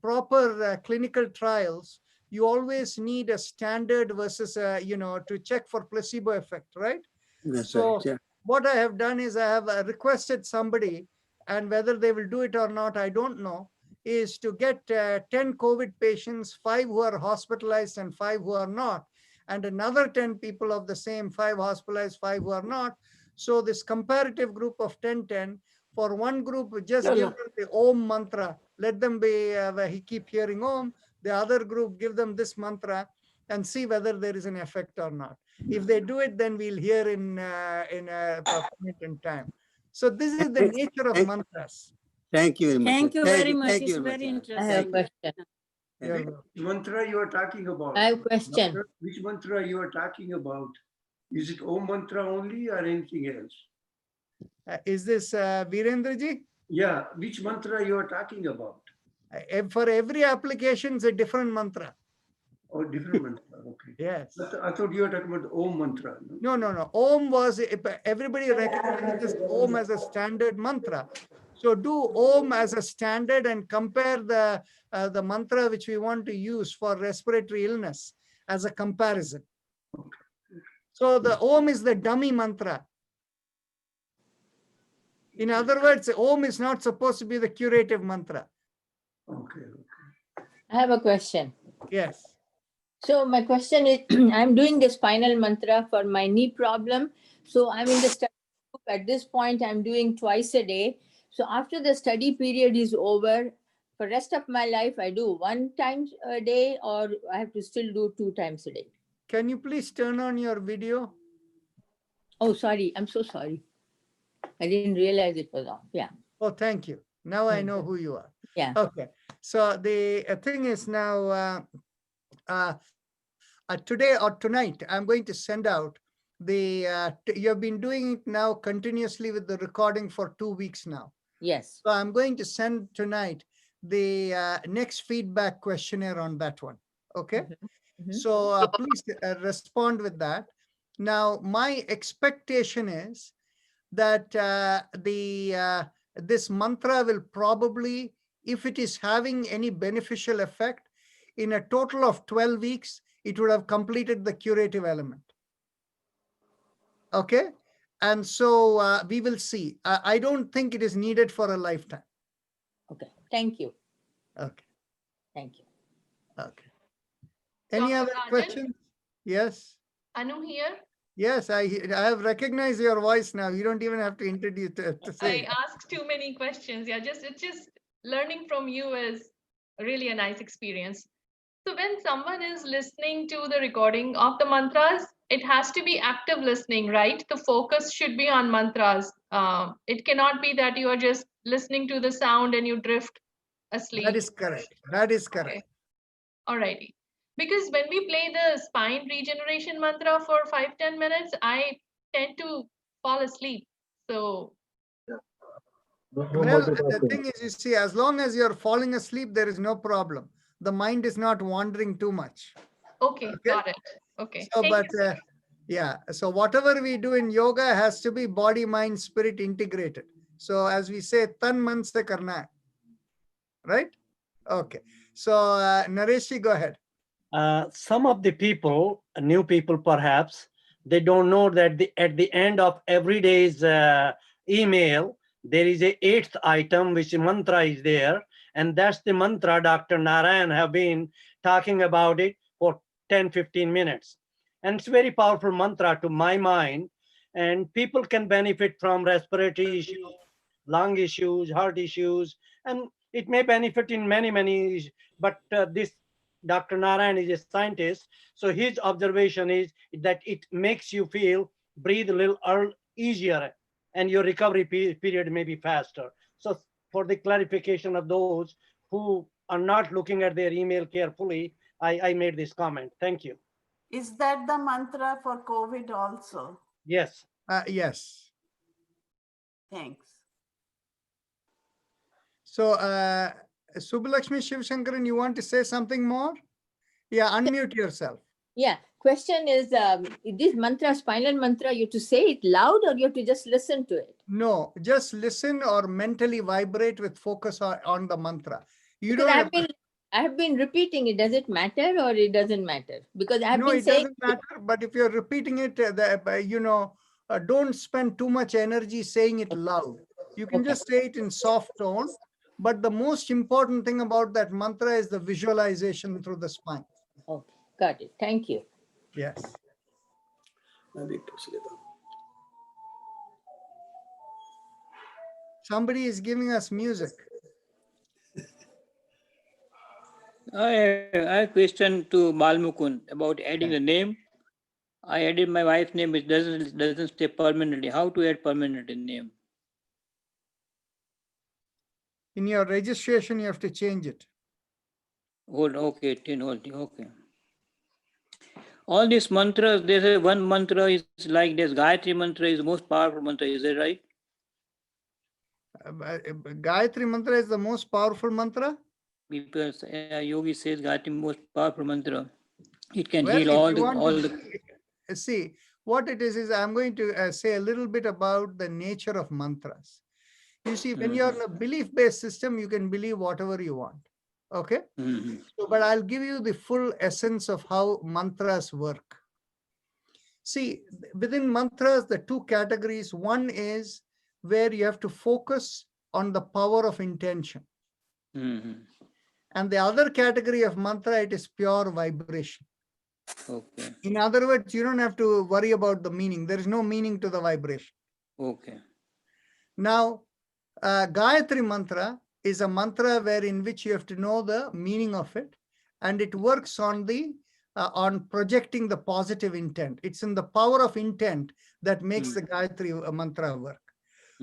proper clinical trials, you always need a standard versus, to check for placebo effect, right? That's So right. Yeah. what I have done is I have requested somebody, and whether they will do it or not, I don't know, is to get 10 COVID patients, 5 who are hospitalized and 5 who are not, and another 10 people of the same, 5 hospitalized, 5 who are not. So this comparative group of 10, for one group, just give them the Om mantra. Let them be, keep hearing Om. The other group, give them this mantra and see whether there is an effect or not. If they do it, then we'll hear in a point in time. So this is the nature of mantras. Thank you very much. Thank sir. you very much. Thank It's you very very much. sir. I have a interesting. question. You're Thank you. welcome. Which mantra you are talking about? I have a question. Which mantra you are talking about? Is it Om mantra only or anything else? Is this Virendraji? Yeah, which mantra you are talking about? For every application, it's a different mantra. Or different mantra? Okay. Yes. I thought you were talking about the Om mantra. No? No. Om was, everybody recognizes Om as a standard mantra. So do Om as a standard and compare the mantra which we want to use for respiratory illness as a comparison. So the Om is the dummy mantra. In other words, Om is not supposed to be the curative mantra. Okay. I have a question. Yes. So my question is, I'm doing the spinal mantra for my knee problem. So I'm in the study group. At this point, I'm doing twice a day. So after the study period is over, for rest of my life, I do 1 time a day, or I have to still do 2 times a day. Can you please turn on your video? Oh, sorry. I'm so sorry. I didn't realize it was on. Yeah. Oh, thank you. Now I know who you are. Yeah. Okay. So the thing is now, today or tonight, I'm going to send out you have been doing it now continuously with the recording for 2 weeks now. Yes. So I'm going to send tonight the next feedback questionnaire on that one. Okay. Mhm. So please respond with that. Now, my expectation is that this mantra will probably, if it is having any beneficial effect, in a total of 12 weeks, it would have completed the curative element. Okay. And so we will see. I don't think it is needed for a lifetime. Okay. Thank you. Okay. Thank you. Okay. Any Dr. other Rajan? questions? Yes. Anu here. Yes, I have recognized your voice now. You don't even have to introduce to say. I ask too many questions. Yeah, it's just learning from you is really a nice experience. So when someone is listening to the recording of the mantras, it has to be active listening, right? The focus should be on mantras. It cannot be that you are just listening to the sound and you drift asleep. That is correct. That is correct. Okay. Alrighty. Because when we play the spine regeneration mantra for 5-10 minutes, I tend to fall asleep. So Well, the thing is, you see, as long as you're falling asleep, there is no problem. The mind is not wandering too much. okay, got it. Okay. So, Thank but you. yeah, so whatever we do in yoga has to be body, mind, spirit integrated. So as we say, tan man se karna hai. Right? Okay. So Naresh, go ahead. Some of the people, new people perhaps, they don't know that at the end of every day's email, there is a 8th item, which mantra is there. And that's the mantra Dr. Narayan have been talking about it for 10-15 minutes. And it's very powerful mantra to my mind. And people can benefit from respiratory issues, lung issues, heart issues, and it may benefit in many, but this Dr. Narayan is a scientist. So his observation is that it makes you feel breathe a little easier and your recovery period may be faster. So for the clarification of those who are not looking at their email carefully, I made this comment. Thank you. Is that the mantra for COVID also? Yes. Yes. Thanks. So, Subbalakshmi Shivshankaran, you want to say something more? Yeah, unmute yourself. Yeah, question is, this mantra, spinal mantra, you have to say it loud or you have to just listen to it? No, just listen or mentally vibrate with focus on the mantra. You Because don't I have been repeating it. Does it matter or it doesn't matter? Because I have No, been it saying doesn't matter. But if you're repeating it, don't spend too much energy saying it loud. You can just say it in soft tone. But the most important thing about that mantra is the visualization through the spine. Okay, got it. Thank you. Yes. Somebody is giving us music. I have a question to Balmukund about adding the name. I added my wife's name, which doesn't stay permanently. How to add permanent name? In your registration, you have to change it. Okay. All these mantras, they say one mantra is like this. Gayatri mantra is the most powerful mantra. Is that right? Gayatri mantra is the most powerful mantra. Because Yogi says Gayatri most powerful mantra. It can Well, heal if all you the want to see what it is I'm going to say a little bit about the nature of mantras. You see, when you're in a belief-based system, you can believe whatever you want. Okay. So, but I'll give you the full essence of how mantras work. See, within mantras, the two categories. One is where you have to focus on the power of intention. And the other category of mantra, it is pure vibration. Okay. In other words, you don't have to worry about the meaning. There is no meaning to the vibration. Okay. Now, Gayatri mantra is a mantra in which you have to know the meaning of it, and it works on on projecting the positive intent. It's in the power of intent that makes the Gayatri mantra work.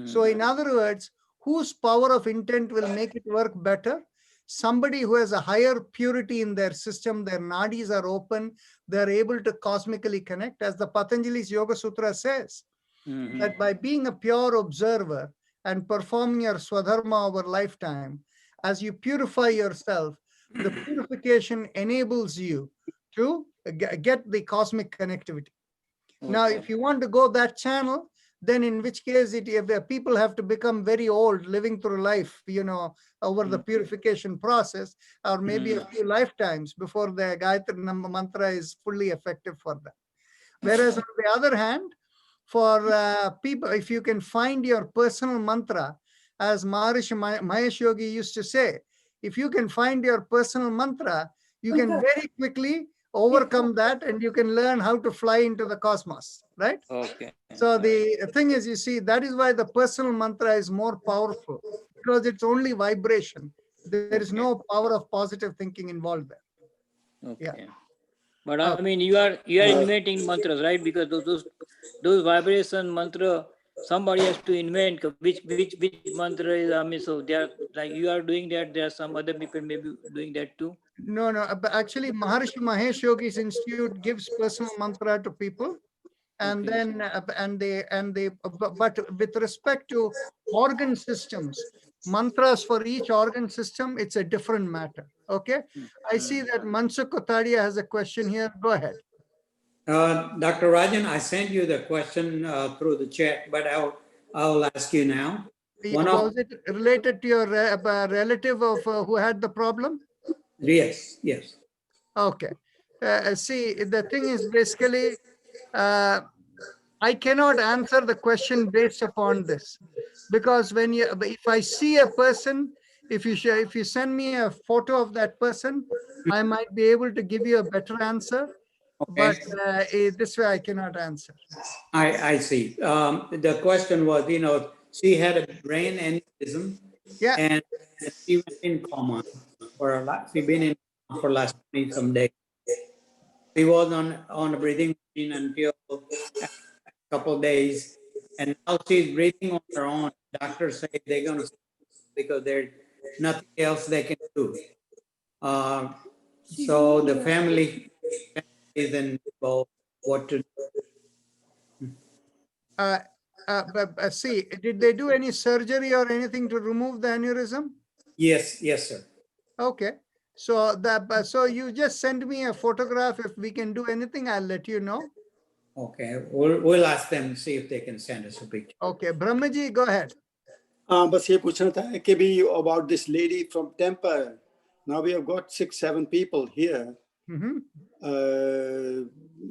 So in other words, whose power of intent will make it work better? Somebody who has a higher purity in their system, their nadis are open, they're able to cosmically connect. As the Patanjali's Yoga Sutra says, that by being a pure observer and performing your swadharma over lifetime, as you purify yourself, the purification enables you to get the cosmic connectivity. Now, if you want to go that channel, then in which case people have to become very old, living through life, over the purification process, or maybe a few lifetimes before the Gayatri mantra is fully effective for them. Whereas on the other hand, for people, if you can find your personal mantra, as Maharishi Mahesh Yogi used to say, if you can find your personal mantra, you can very quickly overcome that and you can learn how to fly into the cosmos, right? Okay. So the thing is, you see, that is why the personal mantra is more powerful, because it's only vibration. There is no power of positive thinking involved there. Okay. Yeah. But I mean, you are inventing mantras, right? Because those vibration mantra, somebody has to invent which mantra is. I mean, so they are like you are doing that. There are some other people maybe doing that too. No. But actually, Maharishi Mahesh Yogi's Institute gives personal mantra to people, and then but with respect to organ systems, mantras for each organ system, it's a different matter. Okay. I see that Mansukh Kotadia has a question here. Go ahead. Dr. Rajan, I sent you the question through the chat, but I'll ask you now. Was it related to your relative of who had the problem? Yes. Okay. See, the thing is basically, I cannot answer the question based upon this, because if I see a person, if you send me a photo of that person, I might be able to give you a better answer. Okay. But this way I cannot answer. I see. The question was, she had a brain aneurysm, and she was in coma for a lot. She's been in for last 20 some days. He was on a breathing machine until a couple of days, and now she's breathing on her own. Doctors say they're going to, because there's nothing else they can do. So the family is in both what to do. See, did they do any surgery or anything to remove the aneurysm? Yes, sir. Okay. So so you just send me a photograph. If we can do anything, I'll let you know. Okay, we'll ask them, see if they can send us a picture. Okay, Brahmaji, go ahead. बस ये पूछना था कि भी about this lady from Tampa. Now we have got 6-7 people here.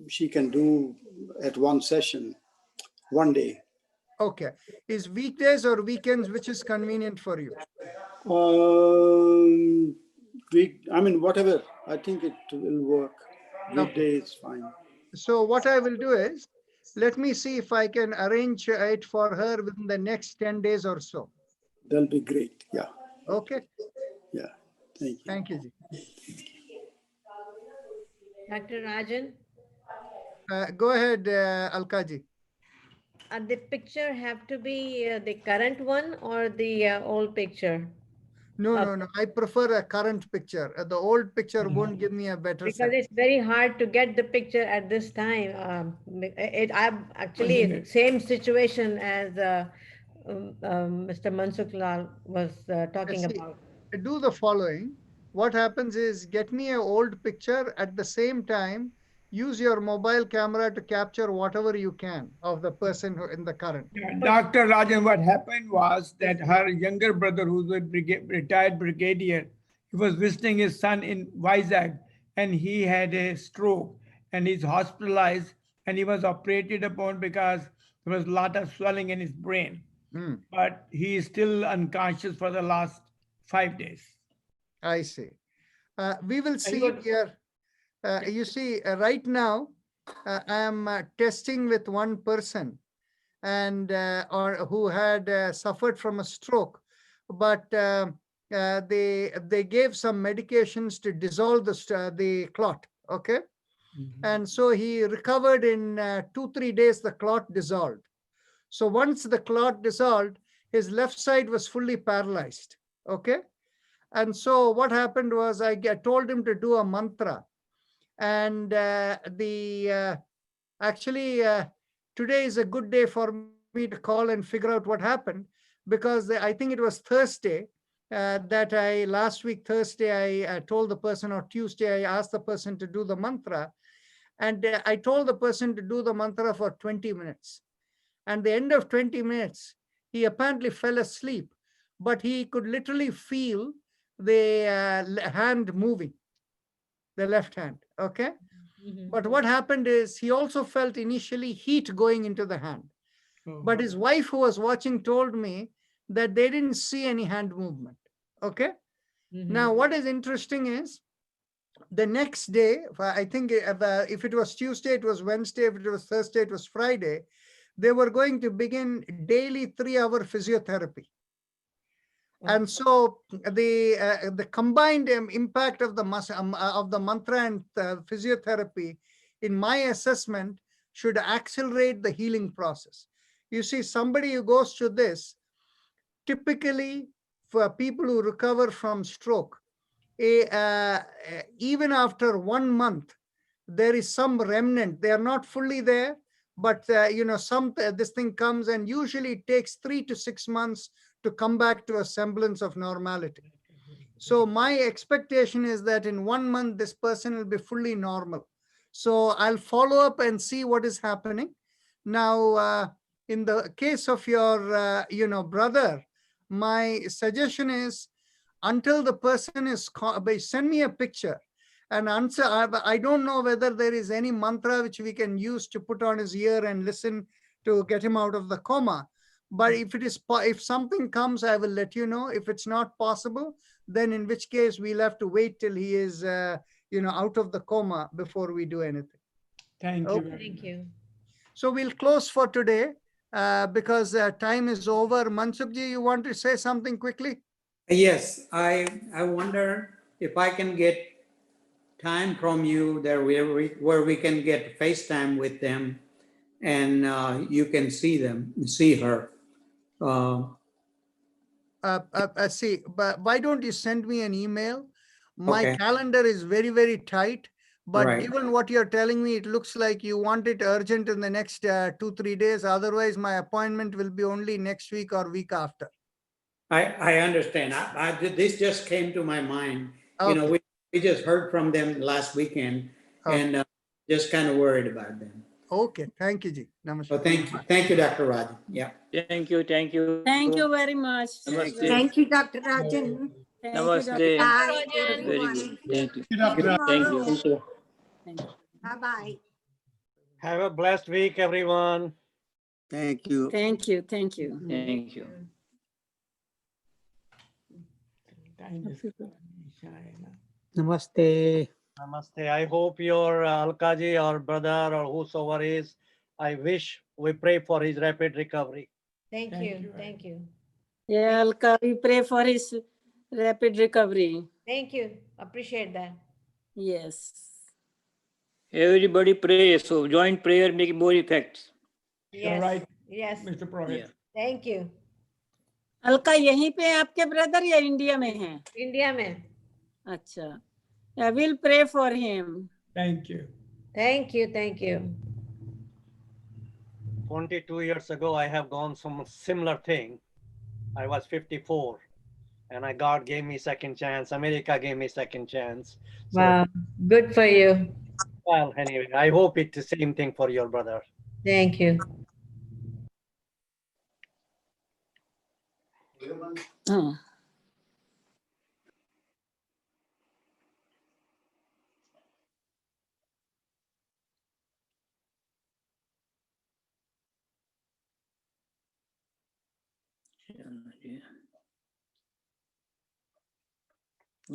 She can do at one session, one day. Okay. Is weekdays or weekends, which is convenient for you? I mean, whatever. I think it will work. Weekday is fine. So what I will do is, let me see if I can arrange it for her within the next 10 days or so. That'll be great. Yeah. Okay. Yeah. Thank you. Thank you, Ji. Dr. Rajan, Go ahead, Alkaji. the picture have to be the current one or the old picture? No. I prefer a current picture. The old picture won't give me a better Because sense. it's very hard to get the picture at this time. I'm actually in the same situation as Mr. Mansukh Lal was talking See, about. do the following. What happens is, get me an old picture. At the same time, use your mobile camera to capture whatever you can of the person who in the current. Dr. Rajan, what happened was that her younger brother, who's a retired brigadier, he was visiting his son in Vizag, and he had a stroke, and he's hospitalized, and he was operated upon because there was a lot of swelling in his brain. But he is still unconscious for the last 5 days. I see. We will see here. You see, right now, I am testing with one person, and or who had suffered from a stroke, but they gave some medications to dissolve the clot. Okay, and so he recovered in 2-3 days. The clot dissolved. So once the clot dissolved, his left side was fully paralyzed. Okay, and so what happened was I told him to do a mantra. And actually, today is a good day for me to call and figure out what happened, because I think it was Thursday last week Thursday, I told the person, or Tuesday, I asked the person to do the mantra. And I told the person to do the mantra for 20 minutes. And the end of 20 minutes, he apparently fell asleep, but he could literally feel the hand moving, the left hand. Okay. But what happened is he also felt initially heat going into the hand. But his wife, who was watching, told me that they didn't see any hand movement. Okay. Now, what is interesting is the next day, I think if it was Tuesday, it was Wednesday. If it was Thursday, it was Friday. They were going to begin daily 3-hour physiotherapy. And so the combined impact of the mantra and physiotherapy, in my assessment, should accelerate the healing process. You see, somebody who goes through this, typically for people who recover from stroke, even after 1 month, there is some remnant. They are not fully there, but this thing comes, and usually it takes 3 to 6 months to come back to a semblance of normality. So my expectation is that in 1 month, this person will be fully normal. So I'll follow up and see what is happening. Now, in the case of your, brother, my suggestion is, until the person is, send me a picture and answer. I don't know whether there is any mantra which we can use to put on his ear and listen to get him out of the coma. But if something comes, I will let you know. If it's not possible, then in which case we'll have to wait till he is, out of the coma before we do anything. Thank you. Thank you. So we'll close for today because time is over. Mansukhji, you want to say something quickly? Yes, I wonder if I can get time from you there where we can get FaceTime with them and you can see her. See, but why don't you send me an email? My Okay. calendar is very, very tight, but Right. given what you're telling me, it looks like you want it urgent in the next 2-3 days. Otherwise, my appointment will be only next week or week after. I understand. This just came to my mind. You know, Okay. we just heard from them last weekend and just kind of worried about them. Okay, thank you, Ji. Namaste. So thank you, Dr. Rajan. Yeah. Thank you, thank you. Thank you very much. Namaste. Thank you, Dr. Rajan. Namaste. Bye, Rajan. Very everyone. good. Thank you. Thank you. Thank you. Bye-bye. Have a blessed week, everyone. Thank you. Thank you. Thank you. Thank you. Namaste. Namaste. I hope your Alkaji or brother or whosoever is, we pray for his rapid recovery. Thank you. Thank you. Yeah, Alka, we pray for his rapid recovery. Thank you. Appreciate that. Yes. Everybody pray. So joint prayer make more effects. Yes. right, Yes. Mr. Purohit. Yeah. Thank you. Alka यहीं पे आपके brother या India में हैं? India में. अच्छा. I will pray for him. Thank you. Thank you. Thank you. 22 years ago, I have gone some similar thing. I was 54 and God gave me second chance. America gave me second chance. So, Wow. Good for you. well, anyway, I hope it's the same thing for your brother. Thank you. हाँ.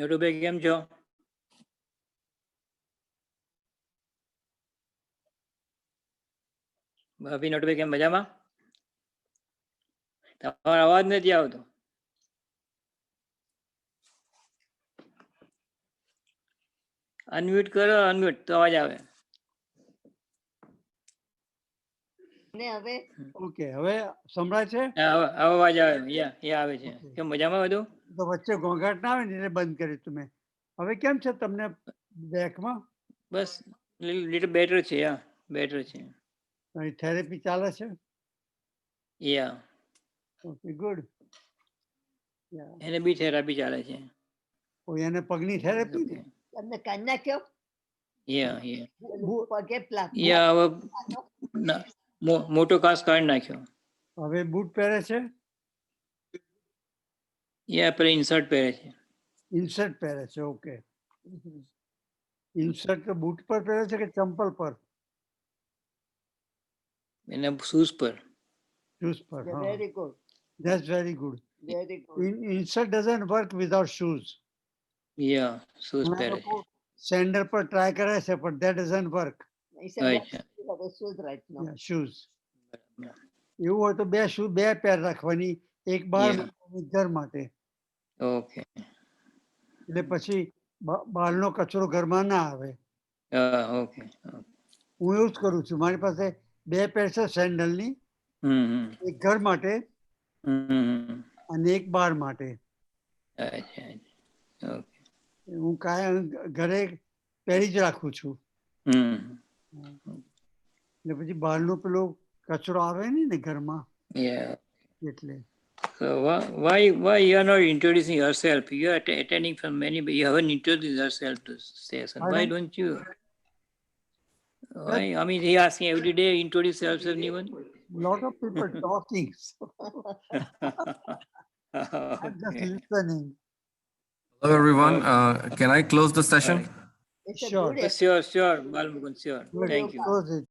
નટુભાઈ કેમ છો? ભાભી નટુભાઈ કેમ મજામાં? તમારો અવાજ નથી આવતો. અનમ્યુટ કરો, અનમ્યુટ તો અવાજ આવે. ઓકે, હવે સંભળાય છે? અવાજ આવે. યા આવે છે. કેમ મજામાં બધું? તો વચ્ચે ઘોંઘાટ ના આવે ને એટલે બંધ કર્યું તમે. હવે કેમ છે તમને બેકમાં? બસ લિટલ બેટર છે. યા બેટર છે. થેરેપી ચાલે છે? Yeah okay, good. એને બી થેરાપી ચાલે છે. એને પગની થેરેપી? તમને કાઢી નાખ્યો? યા પગે પ્લાક. યા હવે મોટો કાસ કાઢી નાખ્યો. હવે બૂટ પહેરે છે? યા પેલા ઇન્સર્ટ પહેરે છે. ઇન્સર્ટ પહેરે છે, ઓકે. ઇન્સર્ટ તો બૂટ પર પહેરે છે કે ચંપલ પર? એને શૂઝ પર. Shoes per. Very good. That's very good. Very good. Insert doesn't work without shoes. Yeah shoes પહેરે છે. Sandal પર try કરે છે, but that doesn't work. He said, અચ્છા. "You have a shoes right now." Yeah, shoes. એવું હોય તો બે પેર રાખવાની, એક બહાર મૂકવાની, એક ઘર માટે. ઓકે. એટલે પછી બહારનો કચરો ઘરમાં ના આવે. ઓકે. હું એવું જ કરું છું. મારી પાસે બે પેર છે સેન્ડલની, એક ઘર માટે અને એક બહાર માટે. હું કાયમ ઘરે પહેરી જ રાખું છું. એટલે પછી બહારનો પેલો કચરો આવે ને ઘરમાં, એટલે. So why you are not introducing yourself? You are attending from many, but you haven't introduced yourself to session. Why don't you? Why? I mean, he asking every day, introduce yourself, anyone? Lot of people talking. So I'm just listening. Hello, everyone. Can I close the session? It's a Sure. good Sure, Balmukund, sure. Good. Thank you. Close it.